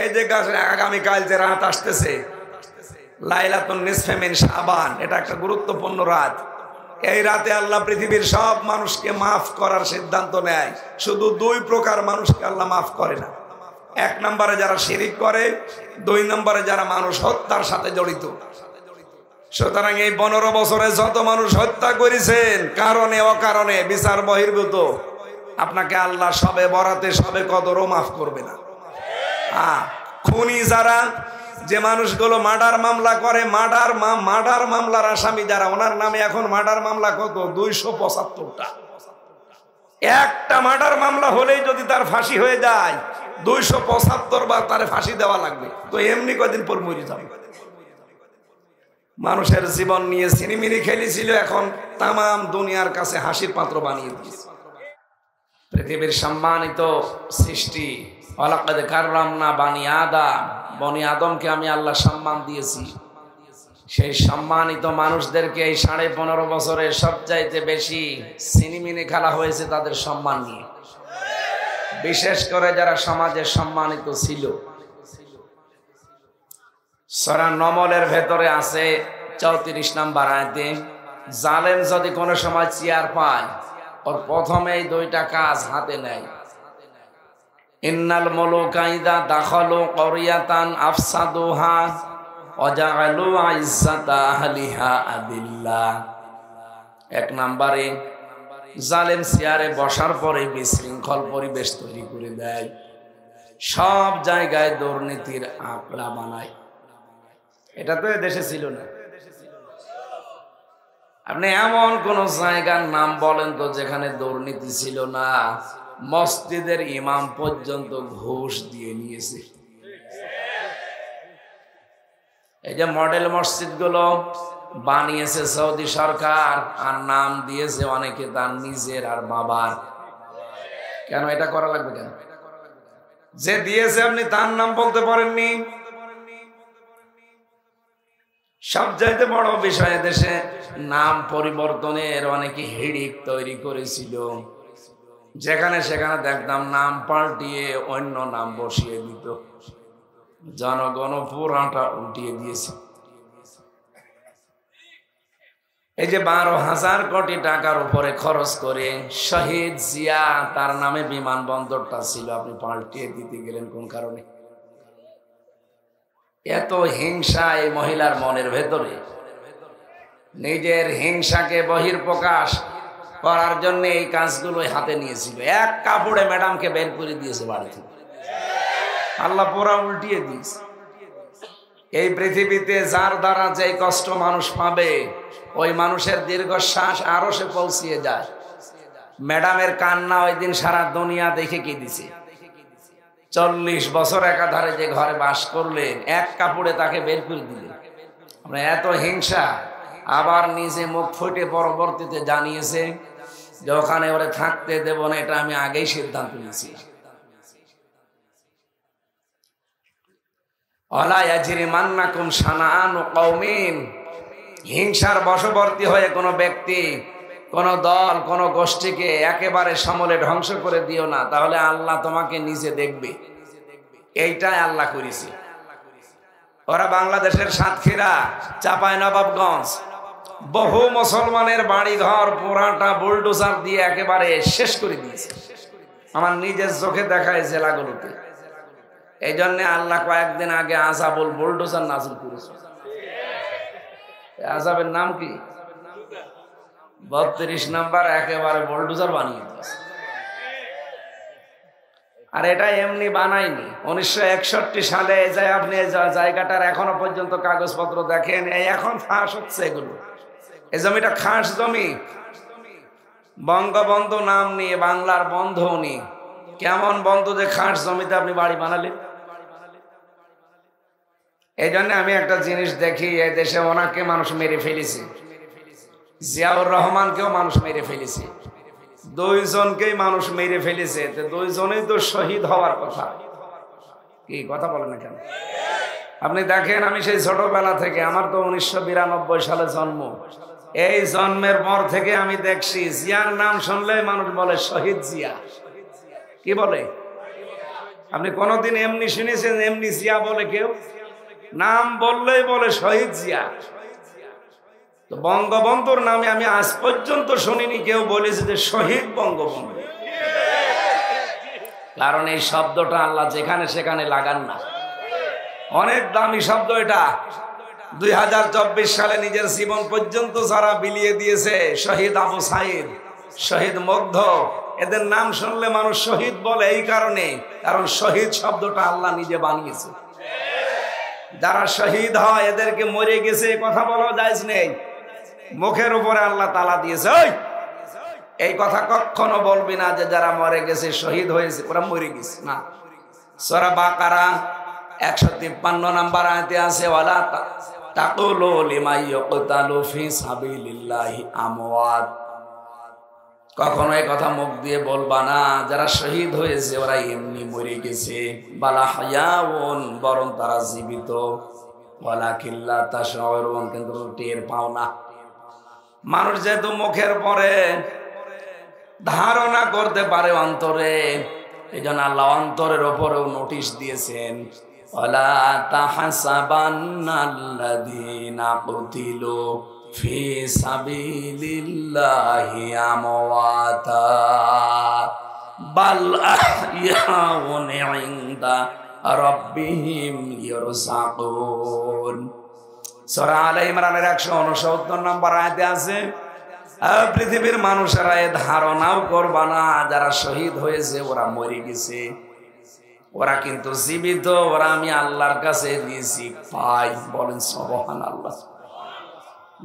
এই যে আগামীকাল যে রাত আসতেছে লাইলাতুন নিসফে মিন শাবান, এটা একটা গুরুত্বপূর্ণ রাত। এই রাতে আল্লাহ পৃথিবীর সব মানুষকে মাফ করার সিদ্ধান্ত নেয়। শুধু দুই প্রকার মানুষকে আল্লাহ মাফ করে না। এক নম্বরে যারা শিরিক করে, দুই নম্বরে যারা মানুষ হত্যার সাথে জড়িত। সুতরাং এই 15 বছরে যত মানুষ হত্যা করেছেন কারণে অকারণে বিচার বহির্ভূত, আপনাকে আল্লাহ সবে বরাতে সবে কদরও মাফ করবে না। খুনি যারা, যে মানুষগুলো মার্ডার মামলা করে, মার্ডার মামলার আসামি যারা, ওনার নামে এখন মার্ডার মামলা কত? 275টা। একটা মার্ডার মামলা হলেই যদি তার ফাঁসি হয়ে যায় 275 বার তারে ফাঁসি দেওয়া লাগবে। তো এমনি কদিন পর মরে যাবে। মানুষের জীবন নিয়ে সিনেমিনি খেলেছিল, এখন তামাম দুনিয়ার কাছে হাসির পাত্র বানিয়ে দিয়েছে। পৃথিবীর সম্মানিত সৃষ্টি, ওয়ালাকাদ কাররামনা বানি আদম, বনি আদমকে আমি আল্লাহ সম্মান দিয়েছি। সেই সম্মানিত মানুষদেরকে এই 15.5 বছরে সবচাইতে বেশি সিনেমিনি খেলা হয়েছে তাদের সম্মান নিয়ে। বিশেষ করে যারা সমাজে সম্মানিত ছিল। সূরা নমলের ভেতরে আছে 34 নম্বর আয়াতে, জালেম যদি কোনো সময় চেয়ার পায়, ওর প্রথমেই 2টা কাজ হাতে নেয়। ইন্নাল মুলুকা ইযা দাখালু ক্বরিয়াতান আফসাদুহা ওয়া জাআলু ইজ্জাতা আহলিহা আদিল্লাহ। 1 নম্বরে জালেম চেয়ারে বসার পরে বিশৃঙ্খল পরিবেশ তৈরি করে দেয়, সব জায়গায় দুর্নীতির আঁকড়া বানায়। এটা তো দেশে ছিল না। আপনি এমন কোন জায়গার নাম বলেন তো যেখানে দুর্নীতি ছিল না? মসজিদের ইমাম পর্যন্ত ঘুষ দিয়ে নিয়েছে। এই যে মডেল মসজিদ গুলো বানিয়েছে সৌদি সরকার, আর নাম দিয়েছে অনেকে তার নিজের আর বাবার। কেন এটা করা লাগবে? কেন? যে দিয়েছে আপনি তার নাম বলতে পারেননি। সবচাইতে বড় বিষয়, দেশে নাম পরিবর্তনের অনেকে হিড়িক তৈরি করেছিল। যেখানে সেখানে দেখতাম নাম পাল্টিয়ে অন্য নাম বসিয়ে দিত। জনগণ পুরাটা উল্টিয়ে দিয়েছে। এই যে 12,000 কোটি টাকার উপরে খরচ করে শহীদ জিয়া, তার নামে বিমানবন্দরটা ছিল, আপনি পাল্টিয়ে দিতে গেলেন কোন কারণে? এত হিংসা এই মহিলার মনের ভেতরে। নিজের হিংসাকে বহির্প্রকাশ করার জন্য এই কাজগুলো হাতে নিয়েছিল। এক কাপড়ে ম্যাডামকে বের করে দিয়েছে বাড়ি থেকে। আল্লাহ পুরা উল্টিয়ে দিয়েছে। এই পৃথিবীতে যার দ্বারা যে কষ্ট মানুষ পাবে, ওই মানুষের দীর্ঘশ্বাস আরো সে পৌঁছিয়ে যায়। ম্যাডামের কান্না ওই দিন সারা দুনিয়া দেখে কি দিছে। 40 বছর একাধারে যে ঘরে বাস করলেন, এক কাপড়ে তাকে বের করে দিলেন। এত হিংসা। আবার নিজে মুখ ফুটে পরবর্তীতে জানিয়েছে যে ওখানে ওরে থাকতে দেব না, এটা আমি আগেই সিদ্ধান্ত নিয়েছি। ওয়ালা ইয়াজরিমান্নাকুম শানাআনু কওমিন, হিংসার বশবর্তী হয়ে কোনো ব্যক্তি, কোন দল, কোন গোষ্ঠীকে একেবারে সমূলে ধ্বংস করে দিও না, তাহলে আল্লাহ তোমাকে নিজে দেখবে। এইটাই আল্লাহ করেছে। ওরা বাংলাদেশের সাতক্ষীরা, চাঁপাইনবাবগঞ্জ, বহু মুসলমানের বাড়ি ঘর পুরাটা বুলডোজার দিয়ে একেবারে শেষ করে দিয়েছে। আমার নিজের চোখে দেখায় জেলাগুলোতে। এই জন্য আল্লাহ কয়েকদিন আগে আযাবুল বুলডোজার নাযিল করেছে। আযাবের নাম কি? 32 নম্বর একেবারে বুলডোজার বানিয়ে দিয়েছে। আর এটা এমনি বানায়নি। 1961 সালে যে আপনি জায়গাটার এখনো পর্যন্ত কাগজপত্র দেখেন, এখন ফাঁস হচ্ছে এগুলো। এই জমিটা খাস জমি। বঙ্গবন্ধু নাম নিয়ে বাংলার বন্ধু উনি। কেমন বন্ধু যে খাস জমিতে আপনি বাড়ি বানালেন? এই জন্য আমি একটা জিনিস দেখি, এই দেশে ওনাকে মানুষ মেরে ফেলেছে, জিয়াউর রহমানকেও মানুষ মেরে ফেলেছে, 2 জনকেই মানুষ মেরে ফেলেছে। তো 2 জনেই তো শহীদ হওয়ার কথা। কি কথা বলেন না কেন? আপনি দেখেন, আমি সেই ছোটবেলা থেকে, আমার তো 1992 সালে জন্ম, এই জন্মের পর থেকে আমি দেখছি জিয়ার নাম শুনলে মানুষ বলে শহীদ জিয়া। কি বলে? আপনি কোনদিন এমনি শুনেছেন এমনি জিয়া বলে কেউ? নাম বললেই বলে শহীদ জিয়া। তো বঙ্গবন্ধুর নামে আমি আজ পর্যন্ত শুনিনি কেউ বলেছে যে শহীদ বঙ্গবন্ধু। কারণ এই শব্দটা আল্লাহ যেখানে সেখানে লাগান না, অনেক দামি শব্দ এটা। 2024 সালে নিজের জীবন পর্যন্ত যারা বিলিয়ে দিয়েছে, শহীদ আবু সাইদ, শহীদ মুগ্ধ, এদের নাম শুনলে মানুষ শহীদ বলে এই কারণে, কারণ শহীদ শব্দটা আল্লাহ নিজে বানিয়েছে। যারা শহীদ হয় এদেরকে মরে গেছে কথা বলা যায় নেই, মুখের উপরে আল্লাহ তালা দিয়েছে। এই কথা কখনো বলবি না যে যারা মরে গেছে শহীদ হয়েছে ওরা মরে গেছে, না। সূরা বাকারা 153 নম্বর আয়াতে আছে, ওয়ালা তাকুলু লিমান ইয়াকতালু ফি সাবিলিল্লাহি আমওয়াত। কখনো এই কথা মুখ দিয়ে বলবা না যারা শহীদ হয়েছে ওরা এমনি মরে গেছে, বালা হায়াউন, বরং তারা জীবিত, ওয়ালাকিন লা তাশউরুন, কিন্তু টের পাও না। মানুষ যেহেতু মুখের পরে ধারণা করতে পারে অন্তরে, এই জন্য আল্লাহ অন্তরের ওপরেও নোটিশ দিয়েছেন, ওয়ালা তাহসাবান্নাল্লাযীনা কুতিলু ফি সাবিলিল্লাহি আমওয়াতা বাল আহইয়াউন ইনদা রাব্বিহিম ইয়ারযাকুন। সূরা আলে ইমরানের 169 নম্বর আয়াতে আছে, পৃথিবীর মানুষেরা এ ধারণাও করবা না যারা শহীদ হয়েছে ওরা মরে গেছে, ওরা কিন্তু জীবিত, ওরা আমি আল্লাহর কাছে রিজিক পাই। বলেন সুবহানাল্লাহ।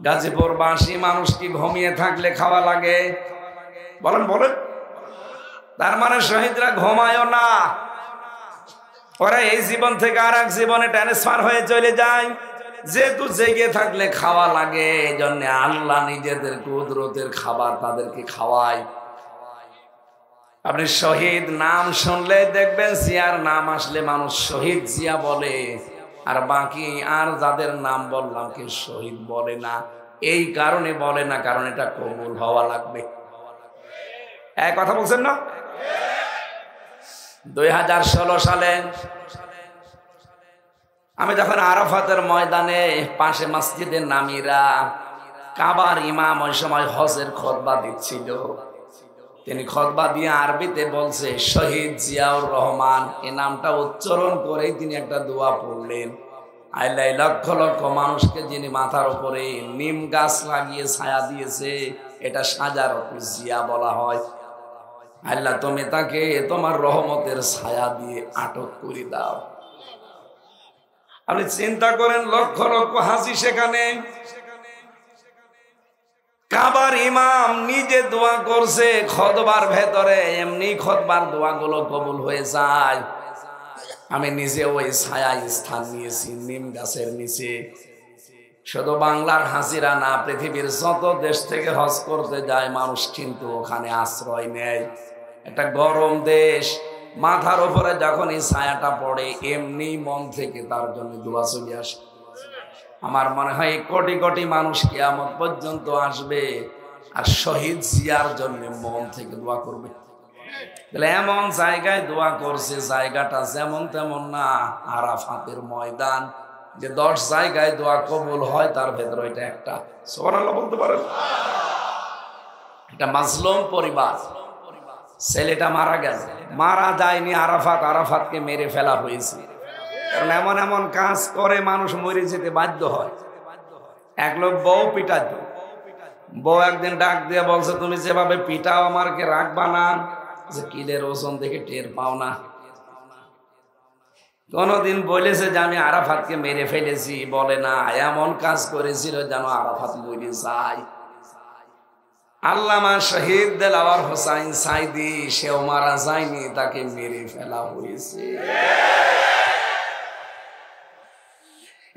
গাজীপুরবাসী মানুষ কি ঘুমিয়ে থাকলে খাওয়া লাগে? বলেন বলেন। তার মানে শহীদরা ঘুমায়ও না, ওরা এই জীবন থেকে আর এক জীবনে ট্রান্সফার হয়ে চলে যায়। যেহেতু জেগে থাকলে খাওয়া লাগে, এই জন্য আল্লাহ নিজেদের কুদরতের খাবার তাদেরকে খাওয়ায়। আপনি শহীদ নাম শুনলে দেখবেন জিয়ার নাম আসলে মানুষ শহীদ জিয়া বলে, আর বাকি আর যাদের নাম বললাম কি শহীদ বলে না। এই কারণে বলে না, কারণ এটা কবুল হওয়া লাগবে। এক কথা বলছেন না? 2016 সালে আমি যখন আরাফাতের ময়দানে পাশে মসজিদের নামিরা কাবার ইমাম ওই সময় হজের খুতবা দিচ্ছিল, তিনি খুতবা দিয়ে আরবিতে বলছে শহীদ জিয়াউর রহমান, এই নামটা উচ্চারণ করেই তিনি একটা দোয়া পড়লেন। আল্লাহ লক্ষ লক্ষ মানুষকে যিনি মাথার উপরে নিম গাছ লাগিয়ে ছায়া দিয়েছে, এটা শাজারত জিয়া বলা হয়। আল্লাহ তুমি তাকে তোমার রহমতের ছায়া দিয়ে আটক করে দাও। আপনি চিন্তা করেন, লক্ষ লক্ষ হাজি সেখানে, কাবার ইমাম নিজে দোয়া করছে খুতবার ভেতরে, এমনি খুতবার দোয়াগুলো কবুল হয়ে যায়। আমি নিজে ওই ছায়ায় স্থান নিয়েছি নিম গাছের নিচে। শুধু বাংলার হাজিরা না, পৃথিবীর যত দেশ থেকে হজ করতে যায় মানুষ কিন্তু ওখানে আশ্রয় নেয়। একটা গরম দেশ, মাথার উপরে যখন এই ছায়াটা পড়ে এমনি মন থেকে তার জন্য দোয়া চলে আসে। আমার মনে হয় কোটি কোটি মানুষ কিয়ামত পর্যন্ত আসবে আর শহীদ জিয়ার জন্য মন থেকে দোয়া করবে। তাহলে এমন জায়গায় দোয়া করছে, জায়গাটা যেমন তেমন না, আরাফাতের ময়দান, যে 10 জায়গায় দোয়া কবুল হয় তার ভেতরে এটা একটা। সুবহানাল্লাহ বলতে পারেন? এটা মাজলুম পরিবার, ছেলেটা মারা গেছে, মারা যায়নি, আরাফাতকে মেরে ফেলা হয়েছে। কারণ এমন এমন কাজ করে মানুষ মরে যেতে বাধ্য হয়। এক লোক বউ পিটাত, বউ একদিন ডাক দিয়ে বলছে তুমি যেভাবে পিটাও আমাকে রাখবা না, যে কিলের ওজন দেখে টের পাও না। কোনদিন বলেছে যে আমি আরাফাতকে মেরে ফেলেছি? বলে না, এমন কাজ করেছিল যেন আরাফাত মরে যায়। আল্লামা শহীদ দেলাওয়ার হোসাইন সাইদি, সেও মারা যায়নি, তাকে মেরে ফেলা হয়েছে।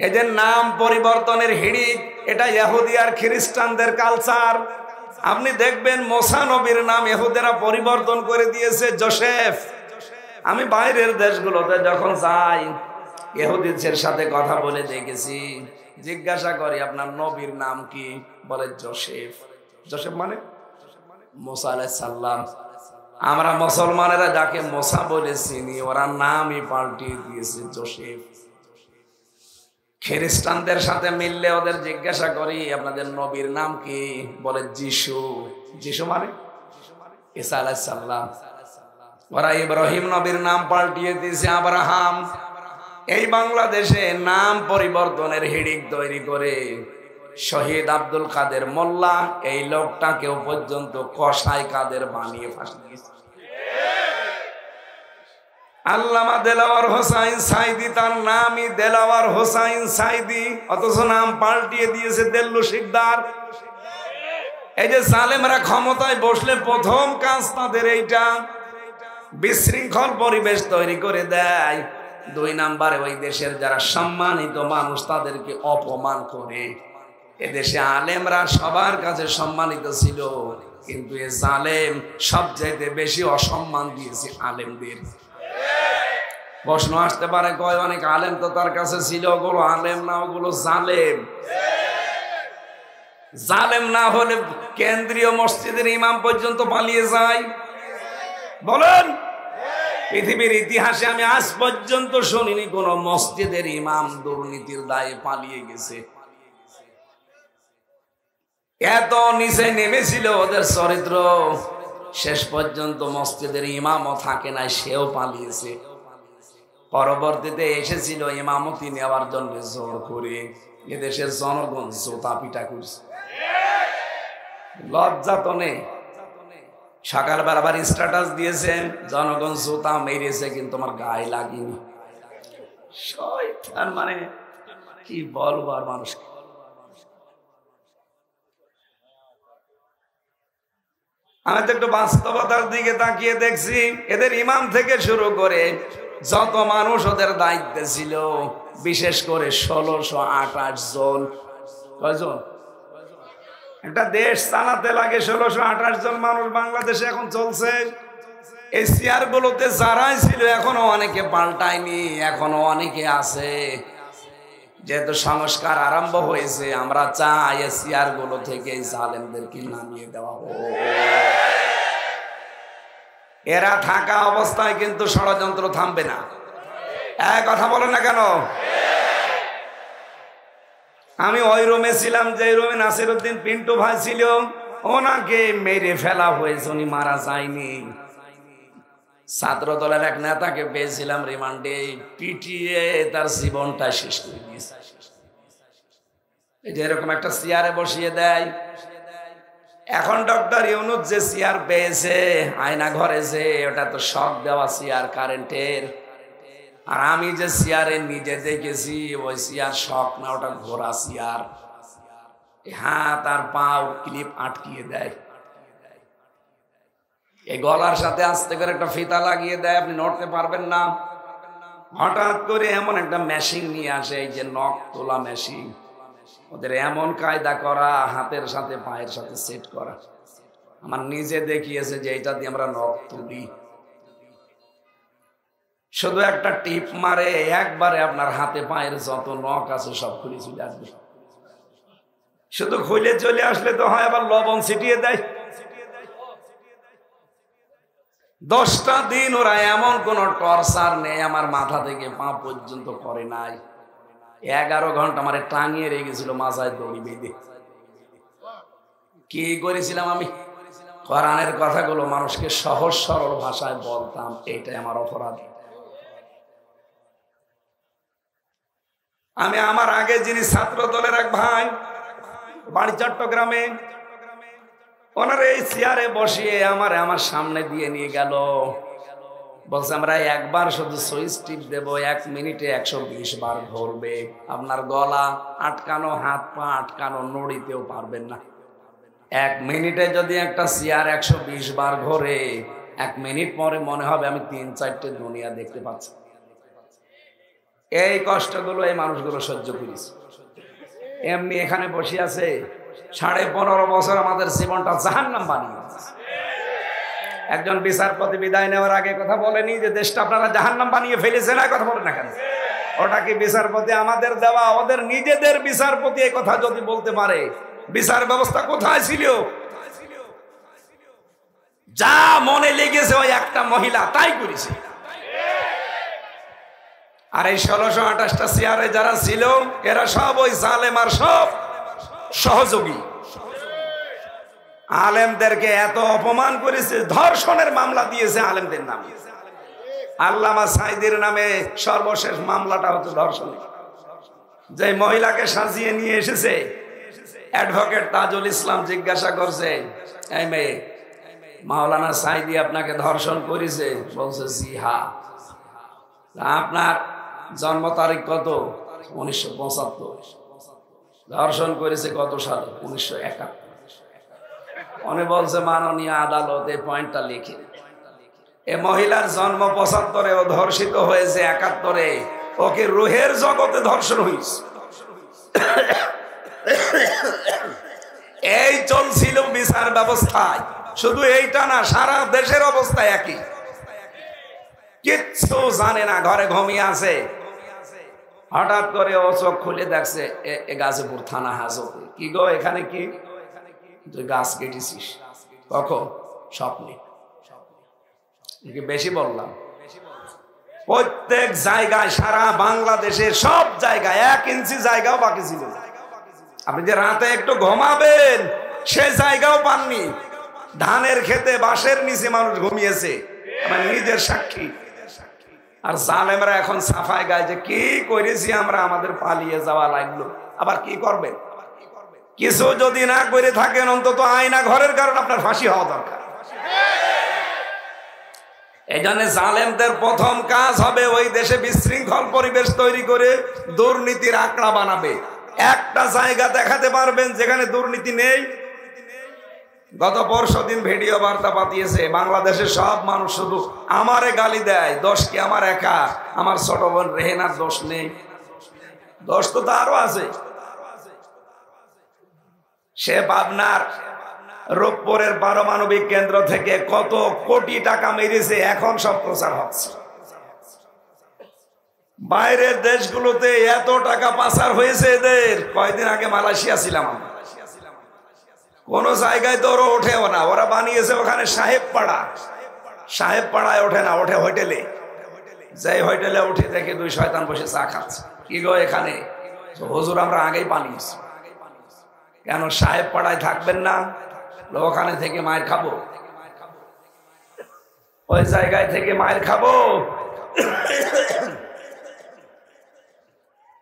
এদের নাম পরিবর্তনের হিড়িক, এটা ইহুদি আর খ্রিস্টানদের কালচার। আপনি দেখবেন মুসা নবীর নাম ইহুদিরা পরিবর্তন করে দিয়েছে জোসেফ। আমি বাইরের দেশগুলোতে যখন যাই, ইহুদিদের সাথে কথা বলে দেখেছি, জিজ্ঞাসা করি আপনার নবীর নাম কি, বলে জোসেফ। জোসেফ মানে মুসা আলাইহিস সালাম। আমরা মুসলমানেরা যাকে মোসা বলে চিনি ওরা নামই পাল্টিয়ে দিয়েছে জোসেফ। খ্রিস্টানদের সাথে মিললে ওদের জিজ্ঞাসা করি আপনাদের নবীর নাম কি, বলে যিশু। যিশু মানে ঈসা আলাইহিস সালাম। ওরা ইব্রাহিম নবীর নাম পাল্টিয়ে দিয়েছে আব্রাহাম। এই বাংলাদেশে নাম পরিবর্তনের হিড়িক তৈরি করে শহীদ আব্দুল কাদের মোল্লা এই লোকটাকেও পর্যন্ত কসাই কাদের বানিয়ে ফাঁসি দিয়েছে। আল্লামা দেলাওয়ার হোসাইন সাইদি, তার নামই দেলাওয়ার হোসাইন সাইদি, অথচ নাম পাল্টিয়ে দিয়েছে দেল্লু শিকদার। এই যে জালেমরা ক্ষমতায় বসলে প্রথম কাজ তাদের এইটা, বিশৃঙ্খল পরিবেশ তৈরি করে দেয়। 2 নাম্বারে ওই দেশের যারা সম্মানিত মানুষ তাদেরকে অপমান করে। এদেশে আলেমরা সবার কাছে সম্মানিত ছিল, কিন্তু এ জালেম সবচাইতে বেশি অসম্মান দিয়েছে আলেমদের। প্রশ্ন আসতে পারে, কয় অনেক আলেম তো তার কাছে ছিল, ওগুলো আলেম না, ওগুলো জালেম। জালেম না হলে কেন্দ্রীয় মসজিদের ইমাম পর্যন্ত পালিয়ে যায়? বলেন, পৃথিবীর ইতিহাসে আমি আজ পর্যন্ত শুনিনি কোন মসজিদের ইমাম দুর্নীতির দায়ে পালিয়ে গেছে। এত নিচে নেমেছিল ওদের চরিত্র, শেষ পর্যন্ত মসজিদের ইমামও থাকে না, সেও পালিয়েছে। পরবর্তীতে এসেছিল ইমামতি নেওয়ার জন্য জোর করে, এদেশের জনগণ জোতা পিটা করছে। লজ্জা তো নেই। সকালবেলা আবার স্ট্যাটাস দিয়েছেন জনগণ জোতা মেরেছে, কিন্তু আমার গায়ে লাগেনি। শয়তান, মানে কি বলবো আর মানুষকে। আমি তো একটু বাস্তবতার দিকে তাকিয়ে দেখছি, এদের ইমাম থেকে শুরু করে যত মানুষ ওদের দায়িত্বে ছিল, বিশেষ করে 1628 জন। কয়জন? একটা দেশ চালাতে লাগে 1628 জন মানুষ বাংলাদেশে এখন চলছে। এই চেয়ার গুলোতে যারাই ছিল এখনো অনেকে পাল্টায়নি, এখনো অনেকে আছে। যেহেতু সংস্কার আরম্ভ হয়েছে, আমরা চাই এই চেয়ার গুলো থেকে জালেমদেরকে নামিয়ে দেওয়া হোক। এরা থাকা অবস্থায় কিন্তু ষড়যন্ত্র থামবে না। এক কথা বলেন না কেন? আমি ওই রুমে ছিলাম যে রুমে নাসিরউদ্দিন পিন্টু ভাই ছিল, ওনাকে মেরে ফেলা হয়েছে, উনি মারা যায়নি। ছাত্র দলের এক নেতাকে পেয়েছিলাম রিমান্ডে, পিটিয়ে তার জীবনটা শেষ করে দিয়েছে। এই যে এরকম একটা চেয়ারে বসিয়ে দেয়। এখন ডক্টর ইউনূস যে চেয়ার পেয়েছে আয়না ঘরে, যে ওটা তো শক দেওয়া চেয়ার কারেন্টের। আর আমি যে চেয়ারে নিজে দেখেছি ওই চেয়ার শক না, ওটা ঘোড়া চেয়ার। হাত আর পাও ক্লিপ আটকিয়ে দেয়, এই গলার সাথে আস্তে করে একটা ফিতা লাগিয়ে দেয়, আপনি নড়তে পারবেন না। হঠাৎ করে এমন একটা মেশিন নিয়ে আসে, এই যে নখ তোলা মেশিন, ওদের এমন কায়দা করা, হাতের সাথে পায়ের সাথে সেট করা। আমার নিজে দেখিয়েছে যে এটা দিয়ে আমরা নখ তুলি। শুধু একটা টিপ মারে, একবারে আপনার হাতে পায়ের যত নখ আছে সব খুলে চলে আসবে। শুধু খুলে চলে আসলে তো হয়, আবার লবণ ছিটিয়ে দেয়। 10টা দিন ওরা এমন কোন টর্চার নেই আমার মাথা থেকে পা পর্যন্ত করে নাই। 11 ঘন্টা আমার টাঙিয়ে রেখেছিল মাথায় দড়ি বেঁধে। কি করেছিলাম আমি? কোরআনের কথাগুলো মানুষকে সহজ সরল ভাষায় বলতাম, এইটাই আমার অপরাধ। আমি আমার আগে যিনি ছাত্র দলের এক ভাই, বাড়ি চট্টগ্রামে, ওনার এই চেয়ারে বসিয়ে আমার সামনে দিয়ে নিয়ে গেল, বলছে আমরা একবার শুধু সুইচ টিপ দেব, 1 মিনিটে 120 বার ঘুরবে, আপনার গলা আটকানো, হাত পা আটকানো, নড়িতেও পারবেন না। 1 মিনিটে যদি একটা চেয়ার 120 বার ঘোরে, 1 মিনিট পরে মনে হবে আমি 3-4টে দুনিয়া দেখতে পাচ্ছি। এই কষ্টগুলো এই মানুষগুলো সহ্য করেছে। এমনি এখানে বসে আছে 15.5 বছর আমাদের জীবনটা জাহান্নাম বানিয়ে দিয়েছে। একজন বিচারপতি বিদায় নেওয়ার আগে কথা বলেনি যে দেশটা আপনারা জাহান্নাম বানিয়ে ফেলেছেন? না, কথা বলেন না কেন? ওটা কি বিচারপতি আমাদের দেওয়া? ওদের নিজেদের বিচারপতি এই কথা যদি বলতে পারে, বিচার ব্যবস্থা কোথায় ছিল? যা মনে লেগেছে ওই একটা মহিলা তাই করেছে। আর এই 1628টা চেয়ারে যারা ছিল এরা সব ওই জালেম আর সব সহযোগী। আলেমদেরকে এত অপমান করেছে, ধর্ষণের মামলা দিয়েছে আলেমদের নামে। আল্লামা সাইদির নামে সর্বশেষ মামলাটা হচ্ছে ধর্ষণের। যে মহিলাকে সাজিয়ে নিয়ে এসেছে, অ্যাডভোকেট তাজুল ইসলাম জিজ্ঞাসা করছে, এই মেয়ে, মাওলানা সাইদি আপনাকে ধর্ষণ করেছে? বলছে জি হ্যাঁ। আপনার জন্ম তারিখ কত? 1975। ধর্ষণ করেছে কত সালে? 1971। উনি বলছে মাননীয় আদালত এই পয়েন্টটা লিখে, এ মহিলার জন্ম 75-এ, ও ধর্ষিত হয়েছে 71-এ, ওকে রুহের জগতে ধর্ষণ হয়েছে। এই চলছিল বিচার ব্যবস্থায়। শুধু এইটা না, সারা দেশের অবস্থা একই। কিচ্ছু জানে না, ঘরে ঘুমিয়ে আছে। হঠাৎ করে ও চোখ খুলে দেখছে গাজীপুর থানা হাজতে। কি গো, এখানে কি? তুই গাছ কেটেছিস? কখন? স্বপ্নে। বেশি বললাম? প্রত্যেক জায়গায়, সারা বাংলাদেশের সব জায়গায় 1 ইঞ্চি জায়গাও বাকি ছিল না। আপনি যে রাতে একটু ঘুমাবেন সে জায়গাও পাননি। ধানের খেতে বাঁশের নিচে মানুষ ঘুমিয়েছে, আমার নিজের সাক্ষী। আর জালেমরা এখন সাফাই গায় যে কি করেছি আমরা, আমাদের পালিয়ে যাওয়া লাগলো। আবার কি করবেন? কিছু যদি না করে থাকেন, অন্তত আয়না ঘরের কারণে আপনার ফাঁসি হওয়া দরকার। এই জন্য জালেমদের প্রথম কাজ হবে ওই দেশে বিশৃঙ্খল পরিবেশ তৈরি করে দুর্নীতির আঁকড়া বানাবে। একটা জায়গা দেখাতে পারবেন যেখানে দুর্নীতি নেই? গত পরশুদিন ভিডিও বার্তা পাঠিয়েছে, বাংলাদেশের সব মানুষ শুধু আমারে গালি দেয়। দোষ কি আমার একা? আমার ছোট বোন রেহেনার দোষ নেই? দোষ তো তারও আছে। সে পাবনার রূপপুরের পারমাণবিক কেন্দ্র থেকে কত কোটি টাকা মেরেছে, এখন সব প্রচার হচ্ছে। বাইরের দেশগুলোতে এত টাকা পাচার হয়েছে এদের। কয়দিন আগে মালয়েশিয়া ছিলাম, কোন জায়গায় তো ওরা ওঠেও না। ওরা বানিয়েছে ওখানে সাহেব পাড়া। সাহেব পাড়ায় ওঠে না, ওঠে হোটেলে। যাই হোটেলে উঠে দেখে 2 শয়তান বসে চা খাচ্ছে। কি গো এখানে? হুজুর আমরা আগেই পালিয়েছি। কেন সাহেব পাড়ায় থাকবেন না? ওখানে থেকে মায়ের খাবো, ওই জায়গায় থেকে মায়ের খাবো।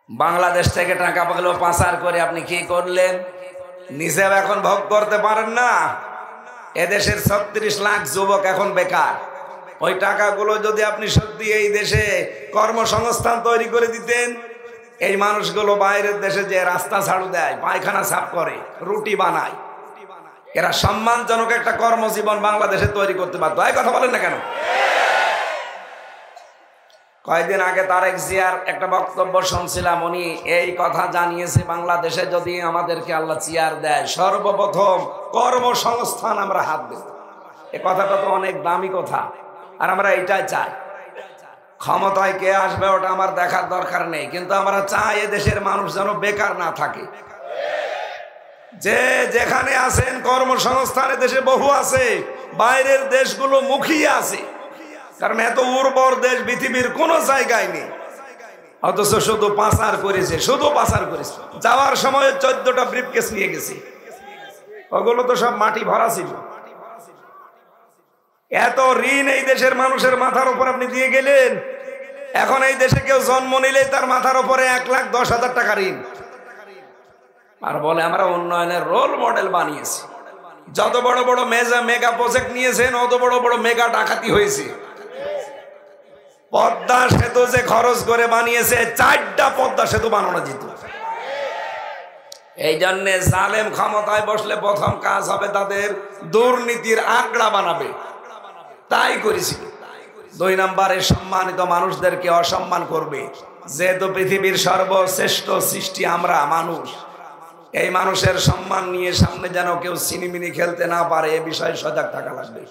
বাংলাদেশ থেকে টাকা পয়সা পাচার করে আপনি কি করলেন? নিজেও এখন ভোগ করতে পারেন না। এদেশের 36 লাখ যুবক এখন বেকার। ওই টাকাগুলো যদি আপনি সত্যি এই দেশে কর্মসংস্থান তৈরি করে দিতেন, এই মানুষগুলো বাইরের দেশে যে রাস্তা ঝাড়ু দেয়, পায়খানা সাফ করে, রুটি বানায়, এরা সম্মানজনক একটা কর্মজীবন বাংলাদেশে তৈরি করতে পারত। এই কথা বলেন না কেন? কয়েকদিন আগে তারেক জিয়ার একটা বক্তব্য শুনছিলাম, উনি এই কথা জানিয়েছে, বাংলাদেশে যদি আমাদেরকে আল্লাহ চেয়ার দেয়, সর্বপ্রথম কর্মসংস্থান আমরা হাত দেব। এই কথাটা তো অনেক দামি কথা, আর আমরা এইটাই চাই। ক্ষমতায় কে আসবে ওটা আমার দেখার দরকার নেই, কিন্তু আমরা চাই এদেশের মানুষ যেন বেকার না থাকে। যে যেখানে আছেন কর্মসংস্থানে দেশে বহু আছে, বাইরের দেশগুলো মুখিয়ে আছে, কারণ এত উর্বর দেশ পৃথিবীর কোন জায়গায় নেই। অথচ শুধু পাচার করেছে, শুধু পাচার করেছে। যাওয়ার সময় 14টা ব্রিফকেস নিয়ে গেছে, ওগুলো তো সব মাটি ভরা ছিল। এত ঋণ এই দেশের মানুষের মাথার উপর আপনি দিয়ে গেলেন। এখন এই দেশে কেউ জন্ম নিলেই তার মাথার উপরে 1,10,000 টাকা ঋণ। আর বলে আমরা উন্নয়নের রোল মডেল বানিয়েছি। যত বড় বড় মেগা প্রজেক্ট নিয়েছেন, অত বড় বড় মেগা ডাকাতি হয়েছে। পদ্মা সেতু যে খরচ করে বানিয়েছে, 4টা পদ্মা সেতু বানানো যেত। এই জন্যে জালেম ক্ষমতায় বসলে প্রথম কাজ হবে তাদের দুর্নীতির আঁকড়া বানাবে। তাই করেছিল। 2 নম্বরে সম্মানিত মানুষদেরকে অসম্মান করবে। যেহেতু পৃথিবীর সর্বশ্রেষ্ঠ সৃষ্টি আমরা মানুষ, এই মানুষের সম্মান নিয়ে সামনে যেন কেউ সিনিমিনি খেলতে না পারে, এ বিষয়ে সজাগ থাকা লাগবে।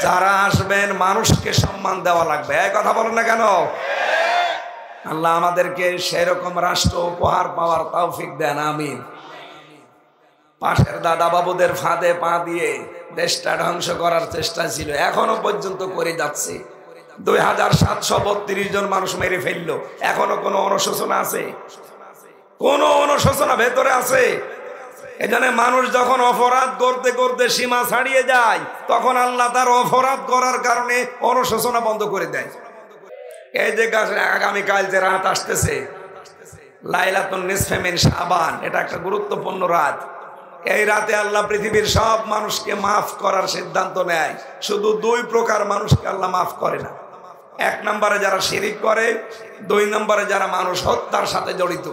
যারা আসবেন মানুষকে সম্মান দেওয়া লাগবে। এই কথা বলেন না কেন? আল্লাহ আমাদেরকে সেরকম রাষ্ট্র উপহার পাওয়ার তৌফিক দেন, আমিন। পাশের দাদা বাবুদের ফাঁদে পা দিয়ে দেশটা ধ্বংস করার চেষ্টা ছিল, এখনো পর্যন্ত করে যাচ্ছে। 2732 জন মানুষ মেরে ফেললো, এখনো কোনো অনুশোচনা আছে? কোন অনুশোচনা ভেতরে আছে? এজন্য মানুষ যখন অপরাধ করতে করতে সীমা ছাড়িয়ে যায়, তখন আল্লাহ তার অপরাধ করার কারণে অনুশোচনা বন্ধ করে দেয়। এই যে আগামীকাল যে রাত আসতেছে, লাইলাতুন নিসফে মিন শাবান, এটা একটা গুরুত্বপূর্ণ রাত। এই রাতে আল্লাহ পৃথিবীর সব মানুষকে মাফ করার সিদ্ধান্ত নেয়। শুধু 2 প্রকার মানুষকে আল্লাহ মাফ করে না। 1 নম্বরে যারা শিরিক করে, 2 নম্বরে যারা মানুষ হত্যার সাথে জড়িত।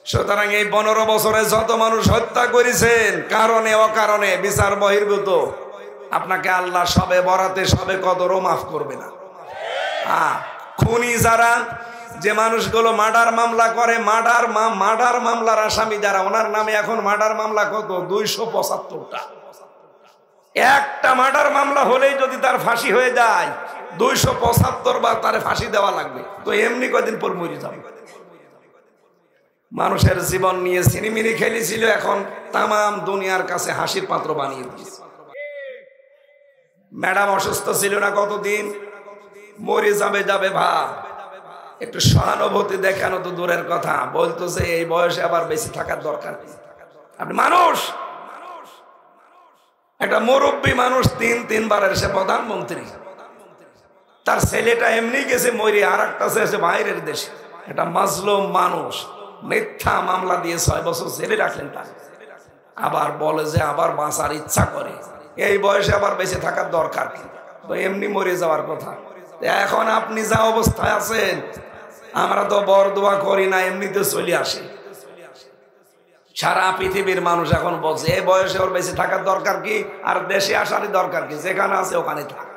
সুতরাং এই 15 বছরে যত মানুষ হত্যা করেছেন কারণে অকারণে বিচার বহির্ভূত, আপনাকে আল্লাহ সবে বরাতে সবে কদরও মাফ করবে না। খুনি যারা, যে মানুষগুলো মার্ডার মামলা করে, মার্ডার মামলার আসামি যারা, ওনার নামে এখন মার্ডার মামলা কত? 275টা। একটা মার্ডার মামলা হলেই যদি তার ফাঁসি হয়ে যায়, 275 বার তার ফাঁসি দেওয়া লাগবে। তো এমনি কদিন পর মরে যাবে। মানুষের জীবন নিয়ে সিনেমিনি খেলেছিল, এখন তামাম দুনিয়ার কাছে হাসির পাত্র বানিয়ে দিয়েছে। ম্যাডাম অসুস্থ ছিল না কতদিন, মরে যাবে ভাব, একটু সহানুভূতি দেখানো তো দূরের কথা, বলতো যে এই বয়সে আবার বেশি থাকার দরকার। আপনি মানুষ, একটা মুরব্বী মানুষ, 3 বারের সে প্রধানমন্ত্রী, তার ছেলেটা এমনি গেছে মরে, আর একটা এসে বাইরের দেশে, এটা মাজলুম মানুষ, মিথ্যা মামলা দিয়ে 6 বছর জেলে রাখলেন তার, আবার বলে যে আবার বাঁচার ইচ্ছা করে, এই বয়সে আবার বেঁচে থাকার দরকার কি? তো এমনি মরে যাওয়ার কথা। এখন আপনি যা অবস্থায় আছেন, আমরা তো বরদোয়া করি না, এমনিতে চলে আসে। সারা পৃথিবীর মানুষ এখন বলছে এই বয়সে ওর বেঁচে থাকার দরকার কি, আর দেশে আসারই দরকার কি, যেখানে আছে ওখানে থাক।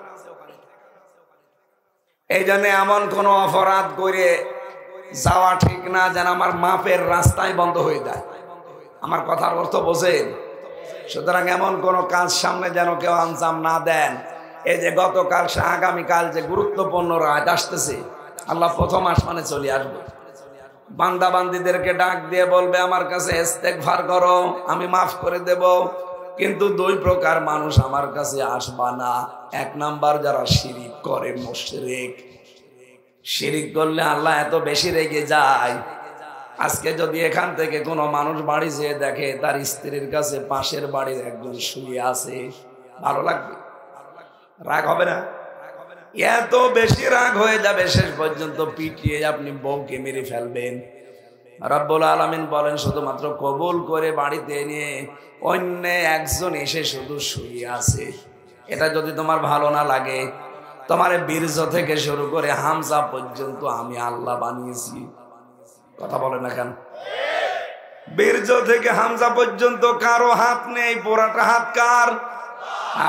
এই জন্য এমন কোন অপরাধ করে যাওয়া ঠিক না যেন আমার মাপের রাস্তায় বন্ধ হয়ে যায়। আমার কথার অর্থ বোঝেন? সুতরাং এমন কোন কাজ সামনে যেন কেউ আঞ্জাম না দেন। এই যে গতকাল, আগামীকাল যে গুরুত্বপূর্ণ রাত আসতেছে, আল্লাহ প্রথম আসমানে চলে আসবে, বান্দা বান্দিদেরকে ডাক দিয়ে বলবে আমার কাছে ইস্তেগফার করো, আমি মাফ করে দেব। কিন্তু 2 প্রকার মানুষ আমার কাছে আসবা না। 1 নাম্বার যারা শিরিক করে, মুশরিক। শিরিক করলে আল্লাহ এত বেশি রেগে যায়। আজকে যদি এখান থেকে কোনো মানুষ বাড়ি যেয়ে দেখে তার স্ত্রীর কাছে পাশের বাড়ির একজন শুয়ে আছে, ভালো লাগবে? রাগ হবে না? এত বেশি রাগ হয়ে যাবে, শেষ পর্যন্ত পিটিয়ে আপনি বউকে মেরে ফেলবেন। রব্বুল আলামিন বলেন শুধুমাত্র কবুল করে বাড়িতে নিয়ে অন্য একজন এসে শুধু শুয়ে আছে, এটা যদি তোমার ভালো না লাগে, তোমার বীর্য থেকে শুরু করে হামজা পর্যন্ত আমি আল্লাহ বানিয়েছি। কথা বলে না কেন? বীর্য থেকে হামজা পর্যন্ত কারো হাত নেই, পুরাটা হাত কার?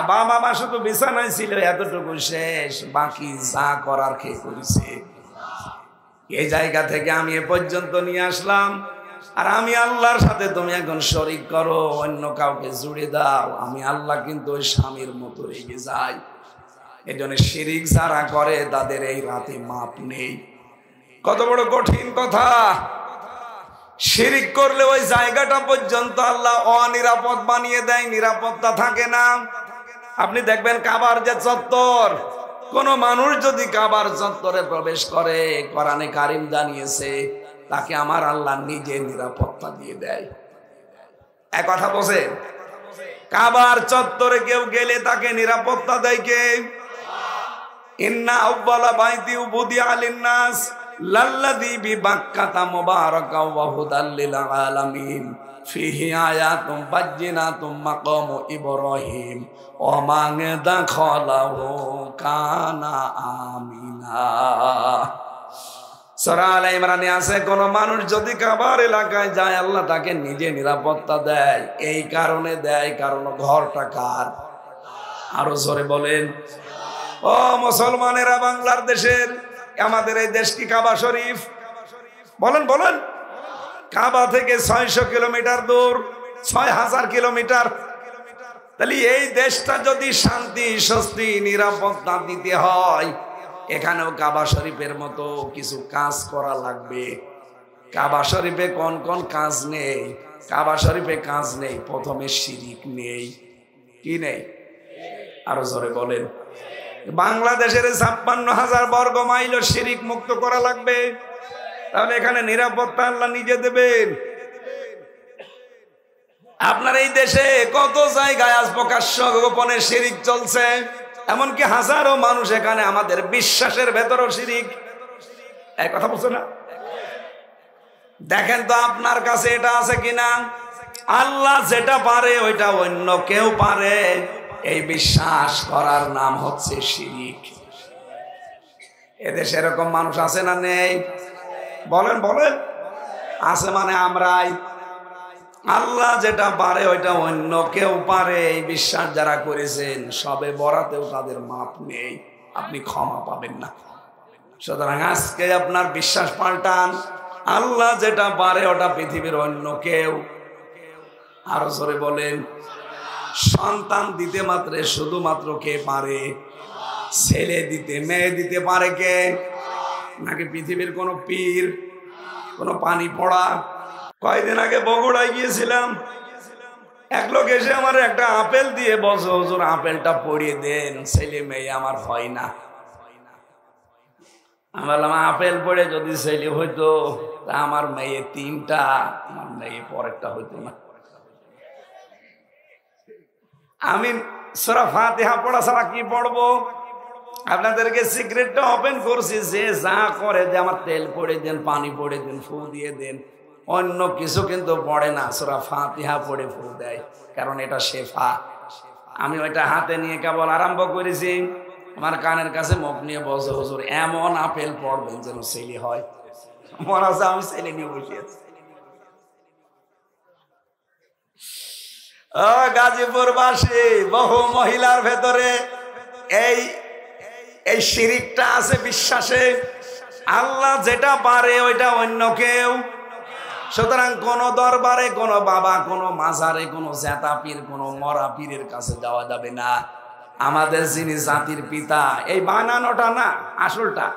বাবা মা শুধু বিছানায় ছিল, এতটুকু শেষ, বাকি যা করার খেয়ে করেছে। এই জায়গা থেকে আমি এ পর্যন্ত নিয়ে আসলাম, আর আমি আল্লাহর সাথে তুমি এখন শরীক করো, অন্য কাউকে জুড়ে দাও, আমি আল্লাহ কিন্তু ওই স্বামীর মতো রেগে যাই। এই জন্য শিরিক যারা করে তাদের এই রাতে মাপ নেই। কত বড় কঠিন কথা! শিরিক করলে ওই জায়গাটা পর্যন্ত আল্লাহ অনিরাপদ বানিয়ে দেয়, নিরাপত্তা থাকে না। আপনি দেখবেন কাবার যে চত্বর, কোন মানুষ যদি কাবার চত্বরে প্রবেশ করে, কোরআনে কারিম জানিয়েছে তাকে আমার আল্লাহ নিজে নিরাপত্তা দিয়ে দেয়। এক কথা বলেন, কাবার চত্বরে কেউ গেলে তাকে নিরাপত্তা দেয় কে? ইন্না আউয়ালা বাইতি উবুদিয়া লিন-নাস লাল্লাযী বিবাক্কাতা মুবারাকাও ওয়া হুদাল লিল আলামিন ফিহি আয়াতুম বাজ্জিনাতুম মাকামু ইব্রাহিম ওয়া মান দাখালাহু কানা আমিনা। সূরা আলে ইমরানে আছে, কোন মানুষ যদি কাবার এলাকায় যায় আল্লাহ তাকে নিজে নিরাপত্তা দেয়। এই কারণে দেয় কারণ ঘরটা কার? আরো জোরে বলেন। ও মুসলমানেরা, বাংলার দেশের, আমাদের এই দেশ কি কাবা শরীফ? বলেন বলেন। কাবা থেকে 600 কিলোমিটার দূর, 6000 কিলোমিটার। তাহলে এই দেশটা যদি শান্তি, স্বস্তি, নিরাপত্তা দিতে হয়, এখানেও কাবা শরীফের মতো কিছু কাজ করা লাগবে। কাবা শরীফে কোন কোন কাজ নেই? কাবা শরীফে কাজ নেই, প্রথমে শিরিক নেই। কি নেই? আরো জোরে বলেন। বাংলাদেশের 56,000 বর্গ মাইল শিরিক মুক্ত করা লাগবে। তাহলে এখানে নিরাপত্তা আল্লাহ নিজে দেবেন। আপনার এই দেশে কত জায়গায় আজ প্রকাশ্য গোপনে শিরিক চলছে, এমনকি হাজারো মানুষ এখানে আমাদের বিশ্বাসের ভেতরও শিরিক। এই কথা বলছো না? দেখেন তো আপনার কাছে এটা আছে কিনা। আল্লাহ যেটা পারে ওইটা অন্য কেউ পারে, এই বিশ্বাস করার নাম হচ্ছে শিরিক। এদেশে এরকম মানুষ আছে না নেই? বলেন বলেন। আছে মানে আমরাই। আল্লাহ যেটা পারে ওইটা অন্য কেউ পারে, এই বিশ্বাস যারা করেছেন সবে বরাতেও তাদের মাপ নেই, আপনি ক্ষমা পাবেন না। সুতরাং আজকে আপনার বিশ্বাস পাল্টান, আল্লাহ যেটা পারে ওটা পৃথিবীর অন্য কেউ। আরো জোরে বলেন। সন্তান দিতে মাত্রে শুধুমাত্র কে পারে? ছেলে দিতে, মেয়ে দিতে পারে কে? নাকি পৃথিবীর কোন পীর, কোন পানি পড়া? কয়েকদিন আগে বগুড়ায় গিয়েছিলাম, এক লোক এসে আমার একটা আপেল দিয়ে বসে, হুজুর আপেলটা পড়িয়ে দেন, ছেলে মেয়ে আমার হয় না। আমি বললাম আপেল পড়ে যদি ছেলে হইতো তা আমার মেয়ে 3টা, আমার মেয়ে পরেরটা হইতো না। আমি সূরা ফাতিহা পড়া ছাড়া কি পড়বো? আপনাদেরকে সিক্রেটটা ওপেন করছি, যে যা করে যে আমার তেল পড়ে দেন, পানি পড়ে দেন, ফু দিয়ে দেন, অন্য কিছু কিন্তু পড়ে না, সূরা ফাতিহা পড়ে ফু দেয়, কারণ এটা শেফা। আমি ওইটা হাতে নিয়ে কেবল আরম্ভ করেছি, আমার কানের কাছে মুখ নিয়ে বসে, হুজুর এমন আপেল পড়বেন যেন ছেলে হয়। মনে আছে আমি ছেলে নিয়ে বসে আছি। গাজীপুরবাসী বহু মহিলার ভেতরে এই শিরিকটা আছে বিশ্বাসে। আল্লাহ যেটা পারে ওইটা অন্য কেউ। সুতরাং কোন দরবারে, কোন বাবা, কোন মাজারে, কোন জেতা পীর, কোন মরা পীরের কাছে যাওয়া যাবে না। আমাদের যিনি জাতির পিতা, এই বানানোটা না, আসলটা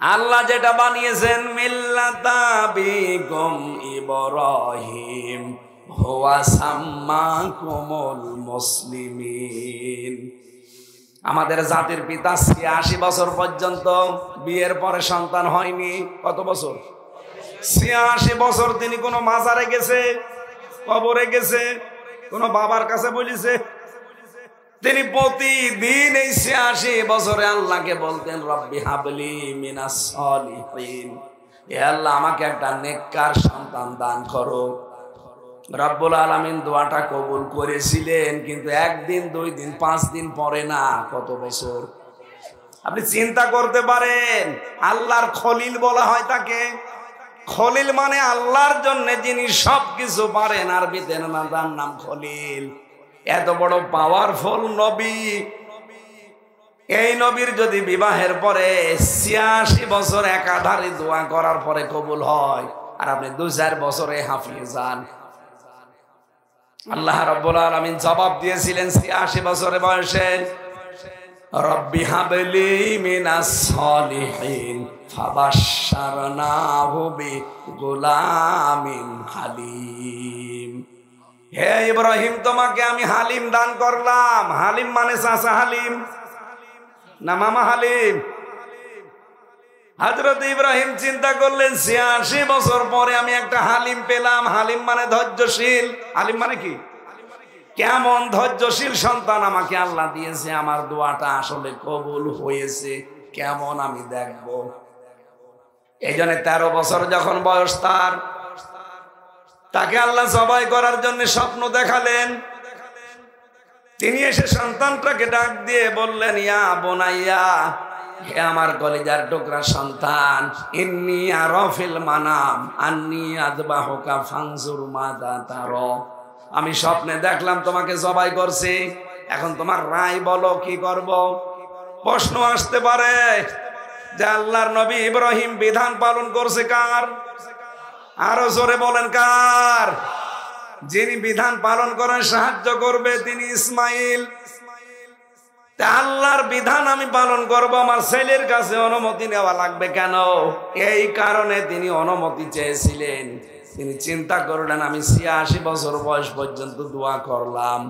আল্লাহ যেটা বানিয়েছেন, মিল্লাতা বিকুম ইব্রাহিম হুয়া সাম্মাকুমুল মুসলিমিন। আমাদের জাতির পিতা ৮৬ বছর পর্যন্ত বিয়ের পরে সন্তান হয়নি। কত বছর? ৮৬ বছর তিনি কোন মাজারে গেছে, কবরে গেছে, কোন বাবার কাছে বলেছে? তিনি প্রতিদিন এই ৮৬ বছরে আল্লাহকে বলতেন, রব্বি হাবলি মিনাস সলিহিন, হে আল্লাহ আমাকে একটা নেককার সন্তান দান করো। রব্বুল আলামিন দোয়াটা কবুল করেছিলেন, কিন্তু 1 দিন 2 দিন 5 দিন পরে না, কত বছর? আপনি চিন্তা করতে পারেন। আল্লাহর খলিল বলা হয় তাকে। খলিল মানে আল্লাহর জন্য যিনি সবকিছু পারেন, আরবিতে তার নাম খলিল। এত বড় পাওয়ারফুল নবী, এই নবীর যদি বিবাহের পরে ৮৬ বছর একাধারে দোয়া করার পরে কবুল হয়, আর আপনি 2-4 বছরে হাফিয়ে যান। আল্লাহ রাব্বুল আলামিন জবাব দিয়েছিলেন ৮৬ বছরের বয়সে, রব্বি হাবলি মিনাস সলিহিন ফাবাশশারনাহু বিগুলামিন হালিম। হে ইব্রাহিম, তোমাকে আমি হালিম দান করলাম। হালিম মানে চাচা হালিম না মামা হালিম? হযরত ইব্রাহিম চিন্তা করলেন ৮৬ বছর পরে আমি একটা হালিম পেলাম। হালিম মানে ধৈর্যশীল। হালিম মানে কি? কেমন ধৈর্যশীল সন্তান আমাকে আল্লাহ দিয়েছে, আমার দোয়াটা আসলে কবুল হয়েছে কেমন আমি দেখব। এই জন্য 13 বছর যখন বয়স তাকে আল্লাহ জবাই করার জন্য স্বপ্ন দেখালেন। তিনি এসে সন্তানটাকে ডাক দিয়ে বললেন, ইয়া বোনাইয়া, হে আমার কলিজার টুকরা সন্তান, ইন্নী আরা ফিল মানাম আন্নী আযবাহুকা ফানজুর মাযা তারা। আমি স্বপ্নে দেখলাম তোমাকে জবাই করছি, এখন তোমার রায় বলো কি করব। প্রশ্ন আসতে পারে যে আল্লাহর নবী ইব্রাহিম বিধান পালন করছে কার? আরো জোরে বলেন কার? যিনি বিধান পালন করেন, সাহায্য করবে তিনি ইসমাইল। তা আল্লাহর বিধান আমি পালন করব, আমার ছেলের কাছে অনুমতি নেওয়া লাগবে কেন? এই কারণে তিনি অনুমতি চেয়েছিলেন। তিনি চিন্তা করলেন, আমি ৮৬ বছর বয়স পর্যন্ত দোয়া করলাম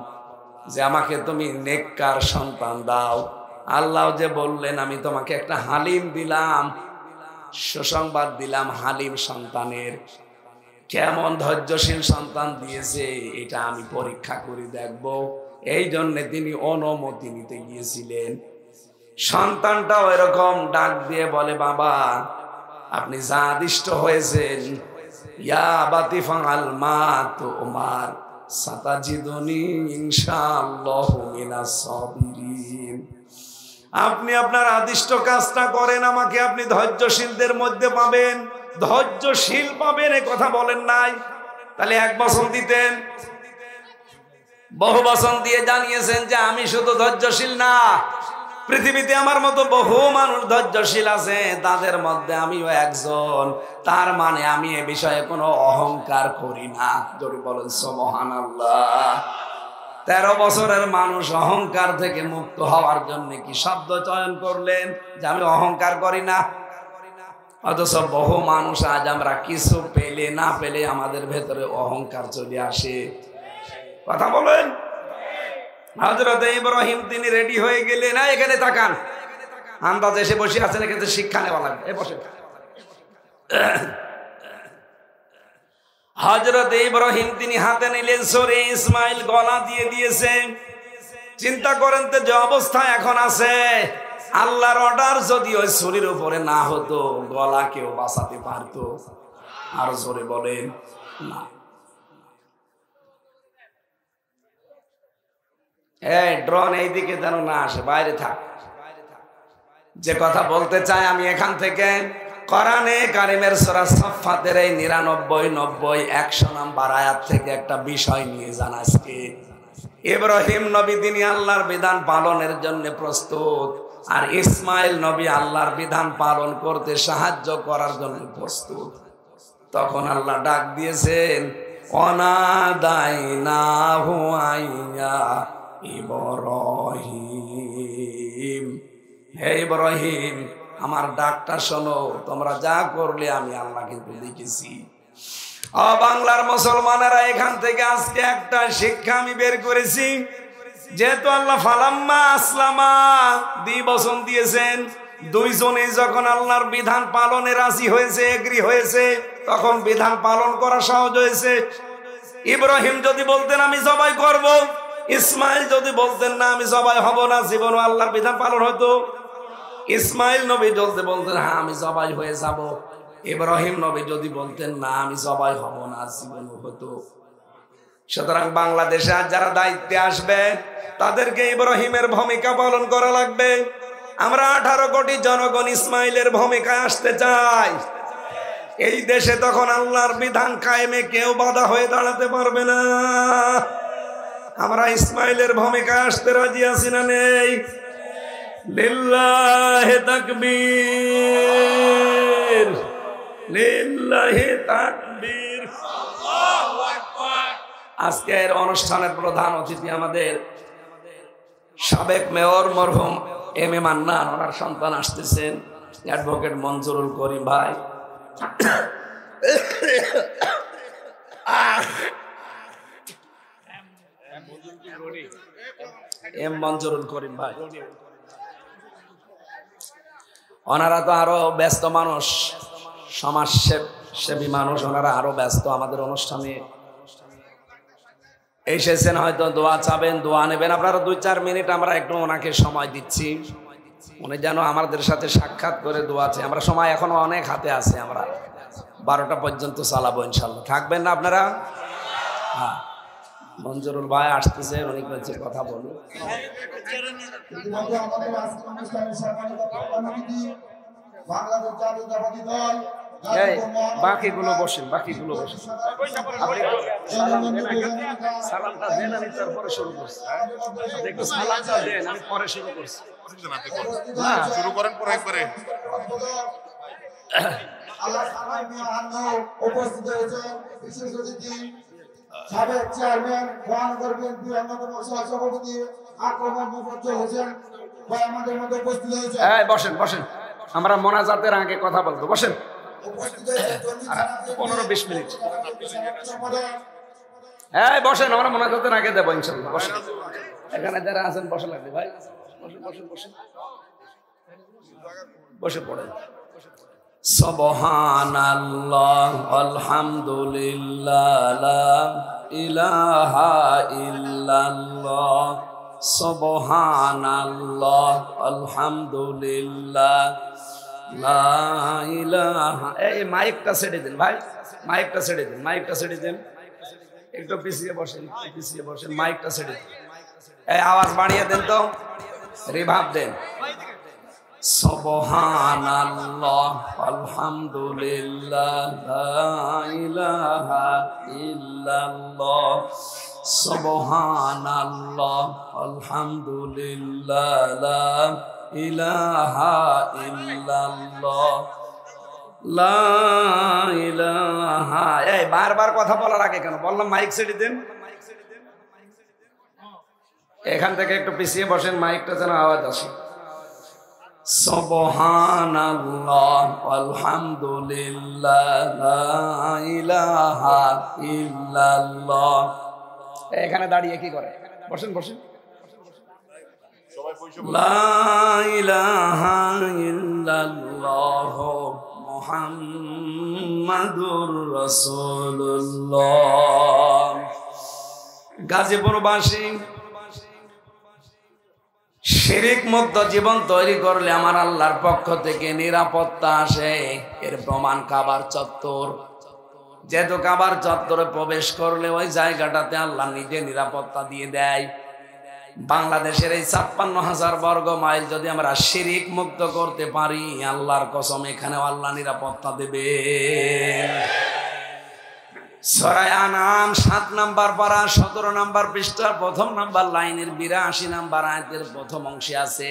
যে আমাকে তুমি নেককার সন্তান দাও। আল্লাহ যে বললেন আমি তোমাকে একটা হালিম দিলাম, সুসংবাদ দিলাম হালিম সন্তানের। কেমন ধৈর্যশীল সন্তান দিয়েছে এটা আমি পরীক্ষা করে দেখব। এই জন্য তিনি অনুমতি নিতে গিয়েছিলেন। সন্তানটাও এরকম ডাক দিয়ে বলে, বাবা আপনি যা আদিষ্ট হয়েছেন, ইয়া বাতি ফাল মা তুমার সাতাজিদুনি ইনশাআল্লাহু মিনাস সাবিরিন। আপনি আপনার আদিষ্ট কাজটা করেন, আমাকে আপনি ধৈর্যশীলদের মধ্যে পাবেন, ধৈর্যশীল পাবেন। এ কথা বলেন নাই? তাহলে ১ বছর দিতেন, বহু বছর দিয়ে জানিয়েছেন যে আমি শুধু ধৈর্যশীল না, পৃথিবীতে আমার মতো বহু মানুষ ধৈর্যশীল আছে, তাদের মধ্যে আমিও একজন। তার মানে আমি এ বিষয়ে কোনো অহংকার করি না। যদি বলেন সুবহানাল্লাহ। ১৩ বছরের মানুষ অহংকার থেকে মুক্ত হওয়ার জন্য কি শব্দ চয়ন করলেন যে আমি অহংকার করি না? অথচ বহু মানুষ আজ আমরা কিছু পেলে না পেলে আমাদের ভেতরে অহংকার চলে আসে। কথা বলেন। হযরত ইব্রাহিম তিনি রেডি হয়ে গেলেন। এখানে তাকান, আন্দাজ এসে বসে আছেন, এখানে শিক্ষা নেওয়া লাগবে। এই বসে। হযরত ইব্রাহিম তিনি হাতে নিলেন ছুরি, ইসমাইল গলা দিয়ে দিয়েছেন। চিন্তা করেন তো যে অবস্থা এখন আছে, আল্লাহর অর্ডার যদি ওই ছুরির উপরে না হতো, গলা কেউ বাঁচাতে পারতো? আর জোরে বলেন না। ড্রোন এইদিকে যেন না আসে, বাইরে থাক। যে কথা বলতে চাই আমি এখান থেকে, কোরআনে কারিমের সূরা সাফফাতের এই ৯৯, ৯০, ১০০ নাম্বার আয়াত থেকে একটা বিষয় নিয়ে জানাচ্ছি। ইব্রাহিম নবী তিনি আল্লাহর বিধান পালনের জন্য প্রস্তুত, আর ইসমাইল নবী আল্লাহর বিধান পালন করতে সাহায্য করার জন্য প্রস্তুত। তখন আল্লাহ ডাক দিয়েছেন, অনাদাইনাহু আইয়া ইব্রাহিম, হে ইব্রাহিম আমার ডাকটা শোনো, তোমরা যা করলে আমি আল্লাহ কিন্তু দেখেছি। বাংলার মুসলমানেরা এখান থেকে আজকে একটা শিক্ষা আমি বের করেছি। যেহেতু আল্লাহ ফালাম্মা আসলামা দ্বিবচন দিয়েছেন, দুইজনেই যখন আল্লাহর বিধান পালনে রাজি হয়েছে, এগ্রি হয়েছে, তখন বিধান পালন করা সহজ হয়েছে। ইব্রাহিম যদি বলতেন আমি জবাই করব, ইসমাইল যদি বলতেন না আমি জবাই হব না, জীবনও আল্লাহর বিধান পালন হতো। ইসমাইল নবী যদি বলতেন হ্যাঁ আমি জবাই হয়ে যাব, ইব্রাহিম নবী যদি বলতেন না আমি জবাই হব না, জীবনও হতো। সুতরাং বাংলাদেশে আজ যারা দায়িত্বে আসবে তাদেরকে ইব্রাহিমের ভূমিকা পালন করা লাগবে। আমরা 18 কোটি জনগণ ইসমাইলের ভূমিকায় আসতে চাই। এই দেশে তখন আল্লাহর বিধান কায়েমে কেউ বাধা হয়ে দাঁড়াতে পারবে না। আমরা ইসমাইলের ভূমিকায় আসতে রাজি আছি না নেই? লিল্লাহি তাকবীর, লিল্লাহি তাকবীর, আল্লাহু আকবার। আজকের অনুষ্ঠানের প্রধান অতিথি আমাদের সাবেক মেয়র মরহুম এম এ মান্নান, ওনার সন্তান আসতেছেন, অ্যাডভোকেট মঞ্জুরুল করিম ভাই। এম মঞ্জুরুল করিম ভাই, ওনারা তো আরো ব্যস্ত মানুষ, সমাজসেবী মানুষ, ওনারা আরো ব্যস্ত। আমাদের অনুষ্ঠানে এসেছেন, হয়তো দোয়া চাবেন, দোয়া নেবেন। আপনারা 2-4 মিনিট আমরা একটু ওনাকে সময় দিচ্ছি, উনি যেন আমাদের সাথে সাক্ষাৎ করে দোয়া চাই। আমরা সময় এখনো অনেক হাতে আছে, আমরা 12টা পর্যন্ত চালাবো ইনশাল্লাহ। থাকবেন না আপনারা? হ্যাঁ, মঞ্জুরুল ভাই আসতেছে, উনি বলছে কথা বলুন। বাকিগুলো বসেন, বাকিগুলো বসেন। সালামটা দেন, আমি তারপরে শুরু করছি। একটু সালামটা দেন, আমি পরে শুরু করছি। শুরু করেন পরে একবারে। উপস্থিত হয়েছেন বিশেষ অতিথি সাবেক চেয়ারম্যান মহানগর বিএনপি অন্যতম সহসভাপতি বসেন বসেন, আমরা মোনাজাতের আগে কথা বলবো, বসেন। 15-20 মিনিট বসেন, আমরা মোনাজাতের আগে দেবো ইনশাল্লাহ। বসেন, এখানে যারা আছেন বসে লাগবে ভাই, বসেন বসেন বসেন, বসে পড়েন। সুবহানাল্লাহ আলহামদুলিল্লাহ লা ইলাহা ইল্লাল্লাহ, সুবহানাল্লাহ আলহামদুলিল্লাহ লা ইলাহা। এই মাইকটা ছেড়ে দিন ভাই, মাইকটা ছেড়ে দিন, মাইকটা ছেড়ে দিন, একটু পিছিয়ে বসেন, পিছিয়ে বসেন, মাইকটা ছেড়ে দিন। এই আওয়াজ বাড়িয়ে দেন তো, রিভাব দেন। সুবহানাল্লাহ আলহামদুলিল্লাহ লা ইলাহা ইল্লাল্লাহ, সুবহানাল্লাহ আলহামদুলিল্লাহ লা ইলাহা ইল্লাল্লাহ লা ইলাহা। এই বারবার কথা বলার আগে কেন বললাম মাইক ছেড়ে দেন। এখান থেকে একটু পিছিয়ে বসেন, মাইকটা যেন আওয়াজ আসে। সুবহানাল্লাহ আলহামদুলিল্লাহ লা ইলাহা ইল্লাল্লাহ। এখানে দাঁড়িয়ে কি করে? বসেন বসেন। লা ইলাহা ইল্লাল্লাহ মুহাম্মাদুর রাসূলুল্লাহ। গাজীপুরবাসী শিরিক মুক্ত জীবন তৈরি করলে আমার আল্লাহর পক্ষ থেকে নিরাপত্তা আসে। এর প্রমাণ কাবার চত্বর। যেহেতু কাবার চত্বরে প্রবেশ করলে ওই জায়গাটাতে আল্লাহ নিজে নিরাপত্তা দিয়ে দেয়। বাংলাদেশের এই ৫৬,০০০ বর্গ মাইল যদি আমরা শিরিক মুক্ত করতে পারি, আল্লাহর কসম এখানেও আল্লাহ নিরাপত্তা দেবে। সূরা আনাম ৭ নাম্বার পারা ১৭ নাম্বার পৃষ্ঠার ১ম নাম্বার লাইনের ৮২ নাম্বার আয়াতের প্রথম অংশে আছে।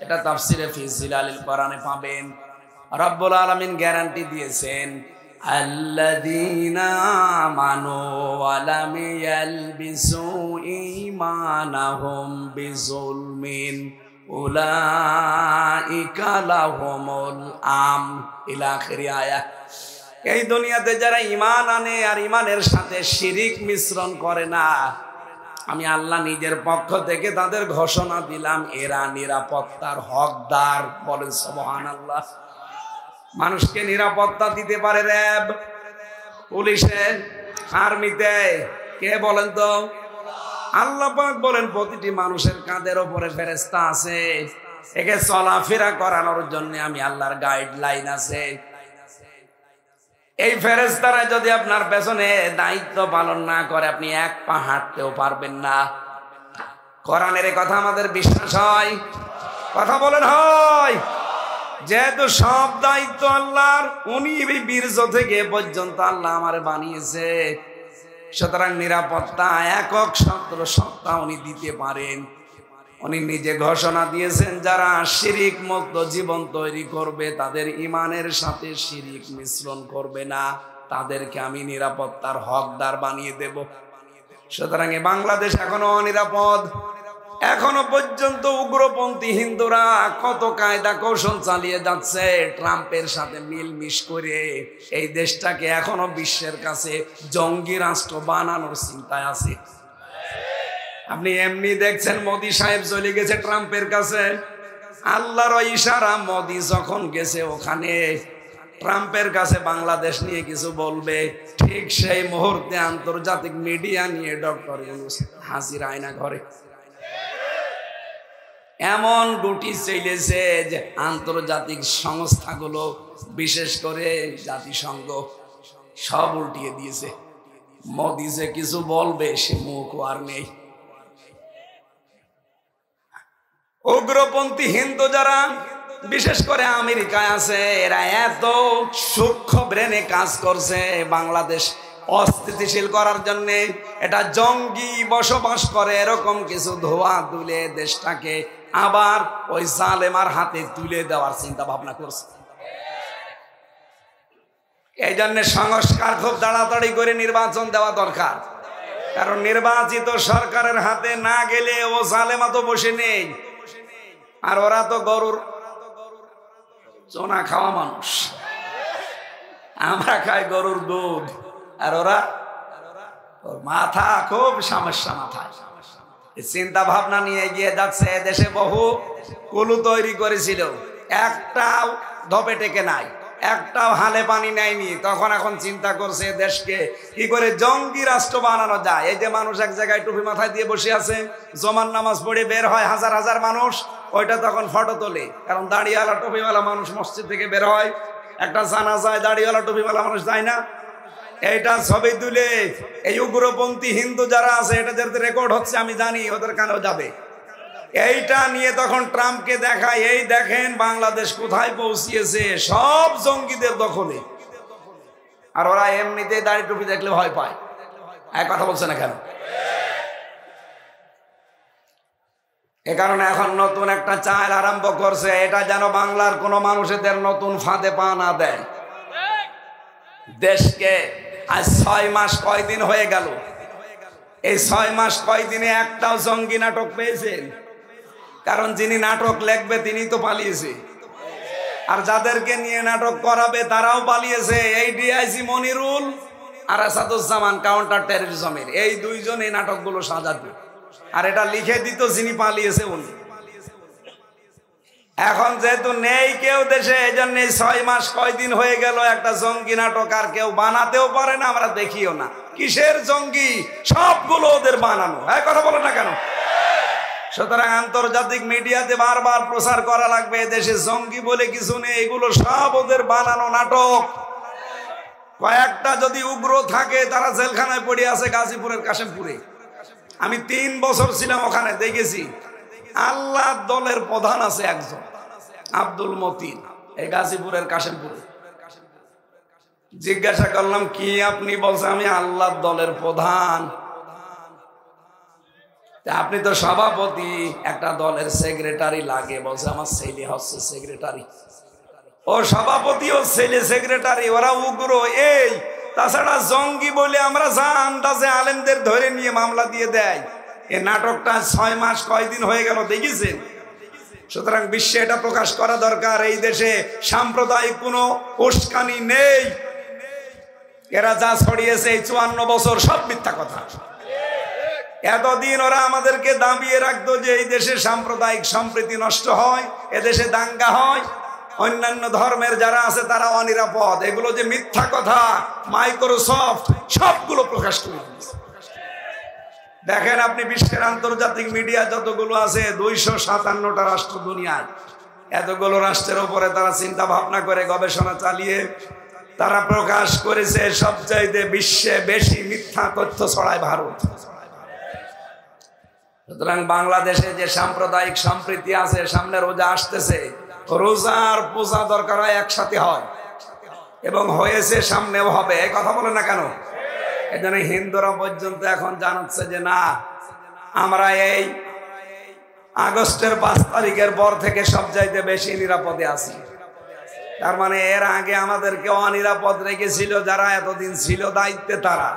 এটা তাফসিরে ফি জিলালিল কোরআনে পাবেন। রব্বুল আলামিন গ্যারান্টি দিয়েছেন, আল্লাযীনা আমানু ওয়া লাম ইয়ালবিসু ঈমানাহুম বিযুলমিন উলাইকা লাহুমুল আমন ইলা আখির আয়াত। এই দুনিয়াতে যারা ঈমান আনে আর ঈমানের সাথে শিরিক মিশ্রণ করে না, আমি আল্লাহ নিজের পক্ষ থেকে তাদের ঘোষণা দিলাম, এরা নিরাপত্তার হকদার। বলেন সুবহানাল্লাহ। মানুষকে নিরাপত্তা দিতে পারে র্যাব, পুলিশে, আর্মিতে, কে বলেন তো? আল্লাহ পাক বলেন প্রতিটি মানুষের কাঁধের ওপরে ফেরেশতা আছে। একে চলাফেরা করানোর জন্য আমি আল্লাহর গাইডলাইন আছে। এই ফেরেশতারা যদি আপনার পেছনে দায়িত্ব পালন না করে, আপনি এক পা হাঁটতেও পারবেন না। কোরআনের কথা আমাদের বিশ্বাস হয়? কথা বলেন হয়? যেহেতু সব দায়িত্ব আল্লাহর, উনি বীর্য থেকে পর্যন্ত আল্লাহ আমার বানিয়েছে, সুতরাং নিরাপত্তা একক সত্তা উনি দিতে পারেন। উনি নিজে ঘোষণা দিয়েছেন, যারা শিরিক মুক্ত জীবন তৈরি করবে, তাদের ঈমানের সাথে শিরিক মিশ্রণ করবে না, তাদেরকে আমি নিরাপত্তার হকদার বানিয়ে দেব। সুতরাং বাংলাদেশ এখনো অনিরাপদ। এখনো পর্যন্ত উগ্রপন্থী হিন্দুরা কত কায়দা কৌশল চালিয়ে যাচ্ছে ট্রাম্পের সাথে মিলমিশ করে। এই দেশটাকে এখনো বিশ্বের কাছে জঙ্গি রাষ্ট্র বানানোর চিন্তায় আছে। আপনি এমনি দেখছেন মোদি সাহেব চলে গেছে ট্রাম্পের কাছে, আল্লাহর ইশারা। মোদি যখন গেছে ওখানে ট্রাম্পের কাছে বাংলাদেশ নিয়ে কিছু বলবে, ঠিক সেই মুহূর্তে আন্তর্জাতিক মিডিয়া নিয়ে ডক্টর ইউনূস হাজির আয়না ঘরে। এমন গুটি চলেছে যে আন্তর্জাতিক সংস্থাগুলো, বিশেষ করে জাতিসংঘ, সব উল্টিয়ে দিয়েছে। মোদি যে কিছু বলবে সে মুখ আর নেই। উগ্রপন্থী হিন্দু যারা বিশেষ করে আমেরিকায় আছে, এরা এত সূক্ষ্ম ব্রেনে কাজ করছে বাংলাদেশ অস্থিতিশীল করার জন্য। এটা জঙ্গি বসবাস করে এরকম কিছু ধোয়া তুলে দেশটাকে আবার ওই জালেমার হাতে তুলে দেওয়ার চিন্তা ভাবনা করছে। এই জন্য সংস্কার খুব তাড়াতাড়ি করে নির্বাচন দেওয়া দরকার। কারণ নির্বাচিত সরকারের হাতে না গেলে ও জালেমা তো বসে নেই। আর ওরা তো গরুর চোনা খাওয়া মানুষ, আমরা খাই গরুর দুধ, আর ওরা মাথা খুব সমস্যা মাথায়। চিন্তা ভাবনা নিয়ে এগিয়ে যাচ্ছে। দেশে বহু কুলু তৈরি করেছিল, একটাও ধপে টেকে নাই, একটাও হালে পানি নেয়নি। তখন এখন চিন্তা করছে দেশকে কি করে জঙ্গি রাষ্ট্র বানানো যায়। এই যে মানুষ এক জায়গায় টুপি মাথায় দিয়ে বসে আছে, জমান নামাজ পড়ে বের হয় হাজার হাজার মানুষ, ওইটা তখন ফটো তোলে। কারণ দাড়িওয়ালা টুপিওয়ালা মানুষ মসজিদ থেকে বের হয়, একটা জানাজায় দাড়িওয়ালা টুপিওয়ালা মানুষ যায় না, এইটা ছবি তুলে এই উগ্রপন্থী হিন্দু যারা আছে, এটা যাতে রেকর্ড হচ্ছে আমি জানি, ওদের কানেও যাবে। এইটা নিয়ে তখন ট্রাম্পকে দেখায়, এই দেখেন বাংলাদেশ কোথায় পৌঁছিয়েছে, সব জঙ্গিদের দখলে। আর ওরা এমনিতে দাড়ি টুপি দেখলে ভয় পায়। এক কথা বলছে না কেন? এ কারণে এখন নতুন একটা চাল আরম্ভ করছে, এটা যেন বাংলার কোন মানুষদের নতুন ফাঁদে পা না দেয়। দেশকে আজ 6 মাস কয়দিন হয়ে গেল, এই 6 মাস কয়দিনে একটাও জঙ্গি নাটক পেয়েছেন? কারণ যিনি নাটক লিখবে তিনি তো পালিয়েছে, আর যাদেরকে নিয়ে নাটক করাবে তারাও পালিয়েছে। এই ডিআইজি মনিরুল আর আসাদুজ্জামান কাউন্টার টেররিজমের এই দুইজন এই নাটকগুলো সাজাবে, আর এটা লিখে দিত যিনি পালিয়েছে উনি। এখন যেহেতু নেই কেউ দেশে, এই জন্য 6 মাস কয়দিন হয়ে গেল একটা জঙ্গি নাটক আর কেউ বানাতেও পারে না, আমরা দেখিও না। কিসের জঙ্গি? সবগুলো ওদের বানানো। এক কথা বলে না কেন? সুতরাং আন্তর্জাতিক মিডিয়াতে বারবার প্রচার করা লাগবে দেশে জঙ্গি বলে কিছু নেই, এগুলো সব ওদের বানানো নাটক। কয়েকটা যদি উগ্র থাকে তারা জেলখানায় পড়ে আছে গাজীপুরের কাশেমপুরে। আমি 3 বছর ছিলাম ওখানে, দেখেছি। আল্লাহ দলের প্রধান আছে একজন, আব্দুল মতিন, এই গাজীপুরের কাশেমপুরে। জিজ্ঞাসা করলাম কি আপনি? বলছে আমি আল্লাহ দলের প্রধান। আপনি তো সভাপতি, একটা দলের সেক্রেটারি লাগে। বলছে আমার ছেলে হচ্ছে সেক্রেটারি। ও সভাপতি ও ছেলে সেক্রেটারি, ওরা উগ্র। এই তাছাড়া জঙ্গি বলে আমরা যা আন্দাজে আলেমদের ধরে নিয়ে মামলা দিয়ে দেয়। এই নাটকটা 6 মাস কয়দিন হয়ে গেল, দেখেছেন? সুতরাং বিশ্বে এটা প্রকাশ করা দরকার, এই দেশে সাম্প্রদায়িক কোনো উস্কানি নেই। এরা যা ছড়িয়েছে এই 54 বছর সব মিথ্যা কথা। এতদিন ওরা আমাদেরকে দাবিয়ে রাখতো যে এই দেশে সাম্প্রদায়িক সম্প্রীতি নষ্ট হয়, এদেশে দাঙ্গা হয়, অন্যান্য ধর্মের যারা আছে তারা অনিরাপদ। এগুলো যে মিথ্যা কথা, মাইক্রোসফট সবগুলো প্রকাশ করে দিয়েছে। দেখেন আপনি বিশ্বের আন্তর্জাতিক মিডিয়া যতগুলো আছে, 257টা রাষ্ট্র দুনিয়ায়, এতগুলো রাষ্ট্রের উপরে তারা চিন্তা ভাবনা করে গবেষণা চালিয়ে তারা প্রকাশ করেছে সবচাইতে বিশ্বে বেশি মিথ্যা তথ্য ছড়ায় ভারত। সুতরাং বাংলাদেশে যে সাম্প্রদায়িক সম্প্রীতি আছে, সামনে রোজা আসতেছে, রোজার পূজা দরকার হয় একসাথে হয়, এবং হয়েছে, সামনেও হবে। এই কথা বলে না কেন? এই জন্য হিন্দুরা পর্যন্ত এখন জানাচ্ছে যে না, আমরা এই আগস্টের 5 তারিখের পর থেকে সবচাইতে বেশি নিরাপদে আছি। তার মানে এর আগে আমাদেরকে অনিরাপদ রেখেছিল যারা এতদিন ছিল দায়িত্বে, তারা।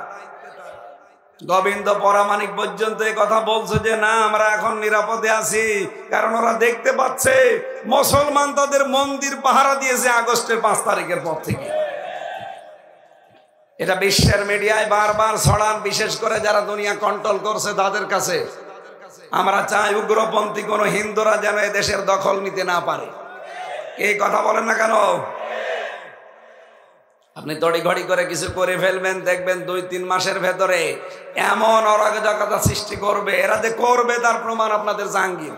গোবিন্দ পরামানিক পর্যন্ত এই কথা বলছে যে না, আমরা এখন নিরাপদে আছি, কারণ ওরা দেখতে পাচ্ছে মুসলমান তাদের মন্দির পাহারা দিয়েছে আগস্টের 5 তারিখের পর থেকে। এটা বিশ্বের মিডিয়ায় বারবার ছড়ান, বিশেষ করে যারা দুনিয়া কন্ট্রোল করছে তাদের কাছে। আমরা চাই উগ্রপন্থী কোন হিন্দুরা যেন এদেশের দখল নিতে না পারে। এই কথা বলেন না কেন? আপনি তড়িঘড়ি করে কিছু করে ফেলবেন, দেখবেন 2-3 মাসের ভেতরে এমন অরাজকতা সৃষ্টি করবে। এরা যে করবে তার প্রমাণ আপনাদের জাহাঙ্গীর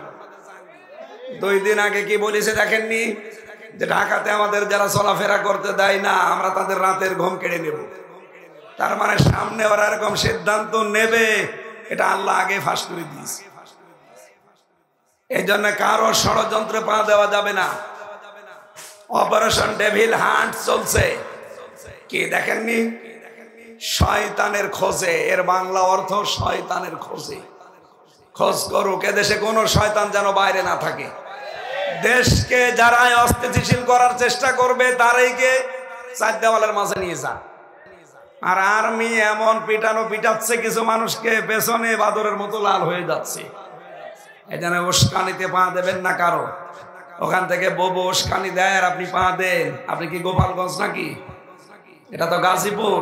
2 দিন আগে কি বলেছে দেখেননি? যে ঢাকাতে আমাদের যারা চলাফেরা করতে দেয় না, আমরা তাদের রাতের ঘুম কেড়ে নেব। তার মানে সামনে ওরা এরকম সিদ্ধান্ত নেবে, এটা আল্লাহ আগে ফাঁস করে দিয়েছে। এই জন্য কারো ষড়যন্ত্রে পা দেওয়া যাবে না। অপারেশন ডেভিল হান্ট চলছে, কি দেখেননি? শয়তানের খোঁজে, এর বাংলা অর্থ শয়তানের খোঁজে। খোঁজ করুক, এদেশে কোনো শয়তান যেন বাইরে না থাকে। দেশকে যারা অস্থিতিশীল করার চেষ্টা করবে তারাইকে 4 দেওয়ালের মাঝে নিয়ে যান। আর আর্মি এমন পিটানো পিটাচ্ছে কিছু মানুষকে, পেছনে বাদরের মতো লাল হয়ে যাচ্ছে। এই জন্য উস্কানিতে পা দেবেন না কারো। ওখান থেকে ববু উস্কানি দেয় আর আপনি পা দেন। আপনি কি গোপালগঞ্জ নাকি? এটা তো গাজীপুর।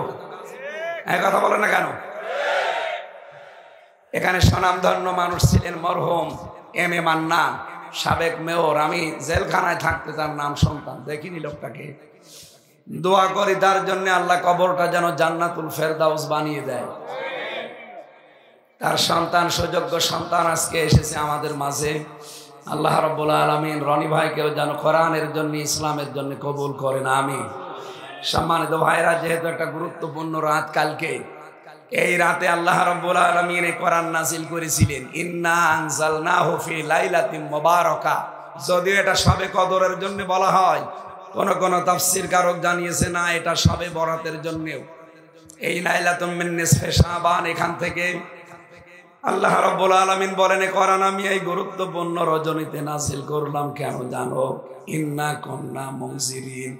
এক কথা বলেন না কেন? এখানে স্বনামধন্য মানুষ ছিলেন মরহুম এম এ মান্নান, সাবেক মেয়র। আমি জেলখানায় থাকতে তার নাম শুনতাম, দেখিনি লোকটাকে। দোয়া করি তার জন্য আল্লাহ কবরটা যেন জান্নাতুল ফেরদাউস বানিয়ে দেয়। তার সন্তান, সুযোগ্য সন্তান আজকে এসেছে আমাদের মাঝে। আল্লাহ রাব্বুল আলামিন রনি ভাইকেও যেন কোরআনের জন্য, ইসলামের জন্য কবুল করেন, আমিন। সম্মানিত ভাইরা, যেহেতু একটা গুরুত্বপূর্ণ রাত কালকে, এই রাতে আল্লাহ রাব্বুল আলামিন এই কোরআন নাযিল করেছিলেন, ইন্না আনজালনাহু ফি লাইলাতিন মুবারাকা। যদিও এটা শবে কদরের জন্য বলা হয়, কোন কোন তাফসীর কারক জানিয়েছে না, এটা শবে বরাতের জন্যও। এই লাইলাতুম মিন নিসফে শাবান, এখান থেকে আল্লাহ রাব্বুল আলামিন বলেন, কোরআন আমি এই গুরুত্বপূর্ণ রজনীতে নাযিল করলাম। কেন জানো? ইন্না কুন্না মুনজিরিন,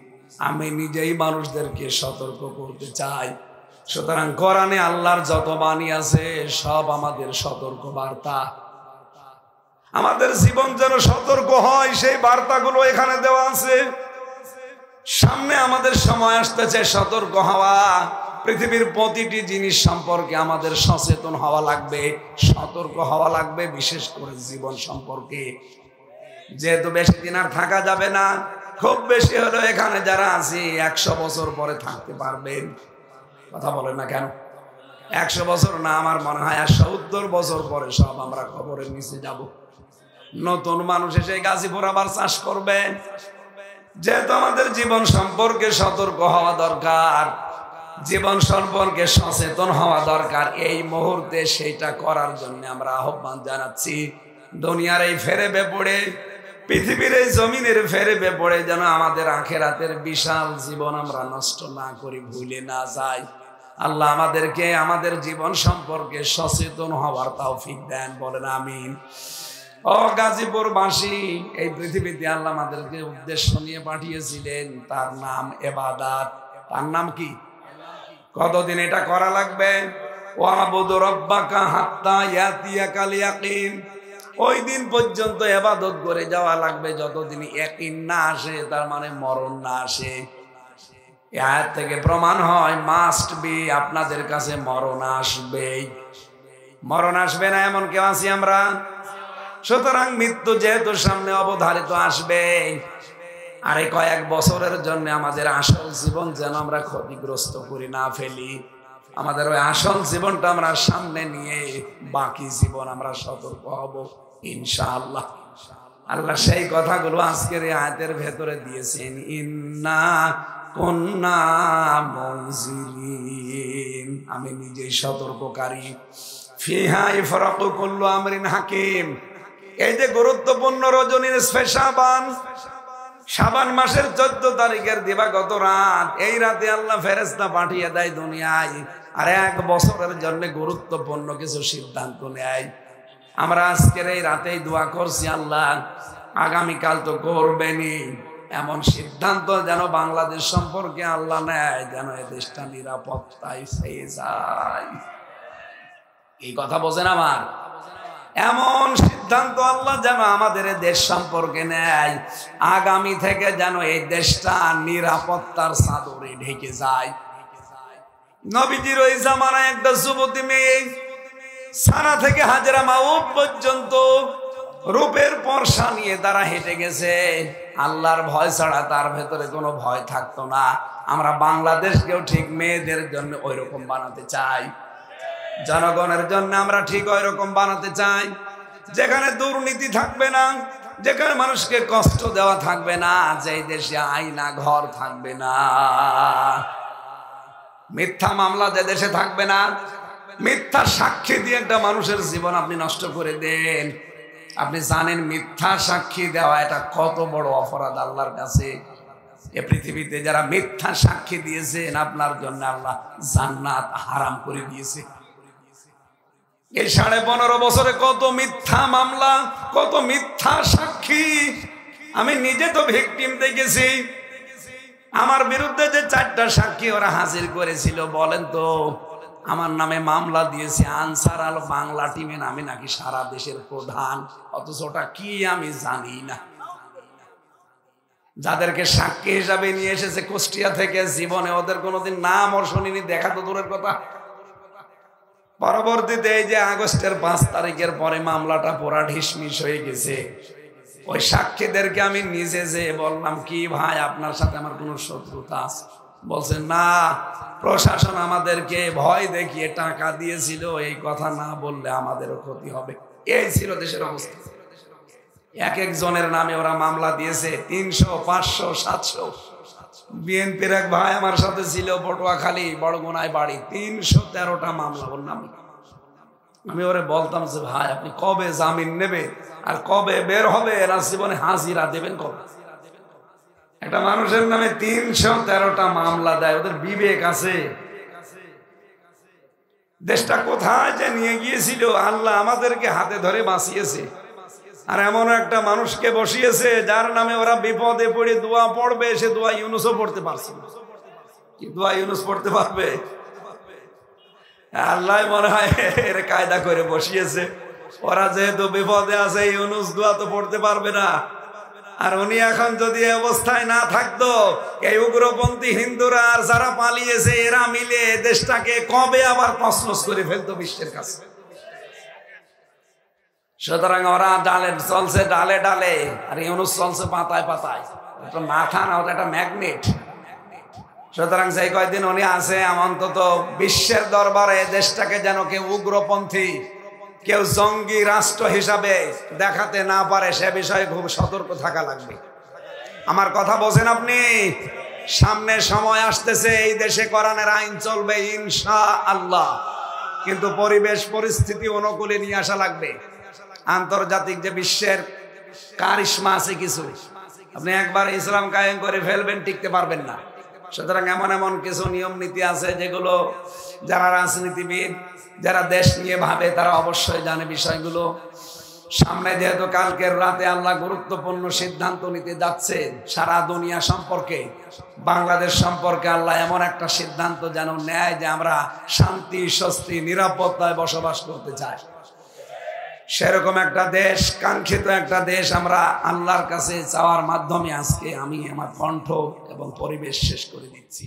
আমি নিজেই মানুষদেরকে সতর্ক করতে চাই। সুতরাং কোরআনে আল্লাহর যত বাণী আছে সব আমাদের সতর্ক বার্তা। আমাদের জীবন যেন সতর্ক হয়, সেই বার্তাগুলো এখানে দেওয়া আছে। সামনে আমাদের সময় আসতেছে সতর্ক হওয়া। পৃথিবীর প্রতিটি জিনিস সম্পর্কে আমাদের সচেতন হওয়া লাগবে, সতর্ক হওয়া লাগবে, বিশেষ করে জীবন সম্পর্কে। যেহেতু বেশি দিন আর থাকা যাবে না, খুব বেশি হলো এখানে যারা আছি 100 বছর পরে থাকতে পারবেন। কথা বলেন না কেন? 100 বছর না, আমার মনে হয় 70 বছর পরে সব আমরা কবরের নিচে যাব। নতুন মানুষ এসে গাজীপুর আবার চাষ করবেন। যেহেতু আমাদের জীবন সম্পর্কে সতর্ক হওয়া দরকার, জীবন সম্পর্কে সচেতন হওয়া দরকার, এই মুহূর্তে সেইটা করার জন্য আমরা আহ্বান জানাচ্ছি। দুনিয়ার এই ফেরেবে পড়ে, পৃথিবীর এই জমিনের ফেরেবে পড়ে যেন আমাদের আখিরাতের বিশাল জীবন আমরা নষ্ট না করি, ভুলে না যাই। আল্লাহ আমাদেরকে আমাদের জীবন সম্পর্কে সচেতন হওয়ার তৌফিক দেন, বলেন আমিন। ও গাজীপুরবাসী, এই পৃথিবীতে আল্লাহ আমাদেরকে উদ্দেশ্য নিয়ে পাঠিয়েছিলেন, তার নাম ইবাদত। তার নাম কি? কতদিন এটা করা লাগবে? ওয়াবুদু রাব্বাকা হাত্তা ইয়াতিয়াকাল ইয়াকিন। ওই দিন পর্যন্ত ইবাদত করে যাওয়া লাগবে যতদিন ইয়াকিন না আসে, তার মানে মরণ না আসে। এই আয়াত থেকে প্রমাণ হয় মাস্ট বি, আপনাদের কাছে মরণ আসবেই। মরণ আসবে না এমন কেউ আছি আমরা? সুতরাং মৃত্যু যেহেতু সামনে অবধারিত আসবে, আরে কয়েক বছরের জন্য আমাদের আসল জীবন যেন আমরা ক্ষতিগ্রস্ত করি না ফেলি। আমাদের ওই আসল জীবনটা আমরা সামনে নিয়ে বাকি জীবন আমরা সতর্ক হব ইনশাআল্লাহ। আল্লাহ সেই কথাগুলো আজকের এই আয়াতের ভেতরে দিয়েছেন, ইন্না কুন্না মুনজিরিন, আমি নিজেই সতর্ককারী। ফিহা ইফরাকু কুল্লু আমরিন হাকিম। এই যে গুরুত্বপূর্ণ রজনী নিসফে শাবান, শাবান মাসের 14 তারিখের দিবাগত রাত, এই রাতে আল্লাহ ফেরেশতা পাঠিয়ে দেয় দুনিয়ায়, আর 1 বছরের জন্য গুরুত্বপূর্ণ কিছু সিদ্ধান্ত নেয়। আমরা আজকের এই রাতেই দোয়া করছি, আল্লাহ আগামীকাল তো করবেনই, এমন সিদ্ধান্ত যেন বাংলাদেশ সম্পর্কে আল্লাহ নেয়, যেন এই দেশটা নিরাপত্তায় পেয়ে যায়। এই কথা বোঝেন আমার? এমন সিদ্ধান্ত আল্লাহ যেন আমাদের দেশ সম্পর্কে নেয়, আগামী থেকে যেন এই দেশটা নিরাপত্তার চাদরে ঢেকে যায়। নবীজির ওই জামানায় একটা যুবতী মেয়ে সানা থেকে হাজরা মাউফ পর্যন্ত রূপের পরশা নিয়ে তারা হেঁটে গেছে। আল্লাহর ভয় ছাড়া তার ভেতরে কোনো ভয় থাকতো না। আমরা বাংলাদেশকেও ঠিক মেয়েদের জন্য ওই রকম বানাতে চাই, জনগণের জন্য আমরা ঠিক ওই রকম বানাতে চাই, যেখানে দুর্নীতি থাকবে না, যেখানে মানুষকে কষ্ট দেওয়া থাকবে না, যেই দেশে আইনা ঘর থাকবে না, মিথ্যা মামলা যে দেশে থাকবে না, মিথ্যা সাক্ষী দিয়ে একটা মানুষের জীবন আপনি নষ্ট করে দেন। আপনি জানেন মিথ্যা সাক্ষী দেওয়া এটা কত বড় অপরাধ আল্লাহর কাছে। এ পৃথিবীতে যারা মিথ্যা সাক্ষী দিয়েছেন, আপনার জন্য আল্লাহ জান্নাত হারাম করে দিয়েছে। এই 15.5 বছরে কত মিথ্যা মামলা, কত মিথ্যা সাক্ষী, আমি নিজে তো ভিকটিম দেখেছি। আমার বিরুদ্ধে যে 4টা সাক্ষী ওরা হাজির করেছিল, বলেন তো আমার নামে মামলা দিয়েছে আনসার আল বাংলা টিমে, আমি নাকি সারা দেশের প্রধান, অথচ ওটা কি আমি জানি না। যাদেরকে সাক্ষী হিসাবে নিয়ে এসেছে কুষ্টিয়া থেকে, জীবনে ওদের কোনোদিন নাম ওর শুনিনি, দেখা তো দূরের কথা। পরবর্তীতে এই যে আগস্টের 5 তারিখের পরে মামলাটা পুরা ঢিসমিস হয়ে গেছে, ওই সাক্ষীদেরকে আমি নিজে যে বললাম, কি ভাই আপনার সাথে আমার কোনো শত্রুতা আছে? বলছে না, প্রশাসন আমাদেরকে ভয় দেখিয়ে টাকা দিয়েছিল, এই কথা না বললে আমাদেরও ক্ষতি হবে। এই ছিল দেশের অবস্থা। এক একজনের নামে ওরা মামলা দিয়েছে 300, 500, 700। বিএনপির এক ভাই আমার সাথে ছিল, পটুয়াখালী বড়গুনায় বাড়ি, 313টা মামলা ওর নামে। আমি ওরে বলতাম যে ভাই আপনি কবে জামিন নেবে আর কবে বের হবে, এরা জীবনে হাজিরা দেবেন কবে? একটা মানুষের নামে 313টা মামলা দেয়, ওদের বিবেক আছে? দেশটা কোথায় যে নিয়ে গিয়েছিল, আল্লাহ আমাদেরকে হাতে ধরে বাঁচিয়েছে। আর এমন একটা মানুষকে বসিয়েছে যার নামে ওরা বিপদে পড়ে দোয়া পড়বে, সে দোয়া ইউনুসও পড়তে পারছে না। কি দোয়া ইউনুস পড়তে পারবে? আল্লাহ মনে হয় এর কায়দা করে বসিয়েছে। ওরা যেহেতু বিপদে আছে, ইউনুস দোয়া তো পড়তে পারবে না। আর উনি এখন যদি অবস্থায় না থাকতো, এই উগ্রপন্থী হিন্দুরা আর যারা পালিয়েছে এরা মিলে দেশটাকে কবে আবার তছনছ করে ফেলতো বিশ্বের কাছে। সুতরাং ওরা ডালে চলছে, ডালে ডালে, আর ইউনুস চলছে পাতায় পাতায়। একটা মাথা না, ওটা একটা ম্যাগনেট। সুতরাং সেই কয়দিন উনি আছে, অন্তত বিশ্বের দরবারে দেশটাকে যেন কেউ উগ্রপন্থী, কেউ জঙ্গি রাষ্ট্র হিসাবে দেখাতে না পারে, সে বিষয়ে খুব সতর্ক থাকা লাগবে। আমার কথা বোঝেন আপনি? সামনে সময় আসতেছে, এই দেশে কোরআনের আইন চলবে ইনশাআল্লাহ, কিন্তু পরিবেশ পরিস্থিতি অনুকূলে নিয়ে আসা লাগবে। আন্তর্জাতিক যে বিশ্বের কারিশমা আছে কিছু, আপনি একবার ইসলাম কায়েম করে ফেলবেন, টিকতে পারবেন না। সুতরাং এমন এমন কিছু নিয়ম নীতি আছে যেগুলো যারা রাজনীতিবিদ, যারা দেশ নিয়ে ভাবে, তারা অবশ্যই জানে বিষয়গুলো। সামনে যেহেতু কালকের রাতে আল্লাহ গুরুত্বপূর্ণ সিদ্ধান্ত নিতে যাচ্ছেন সারা দুনিয়া সম্পর্কে, বাংলাদেশ সম্পর্কে আল্লাহ এমন একটা সিদ্ধান্ত যেন নেয় যে আমরা শান্তি, স্বস্তি, নিরাপত্তায় বসবাস করতে চাই। সেরকম একটা দেশ, কাঙ্ক্ষিত একটা দেশ আমরা আল্লাহর কাছে চাওয়ার মাধ্যমে আজকে আমি আমার কণ্ঠ এবং পরিবেশ শেষ করে দিচ্ছি।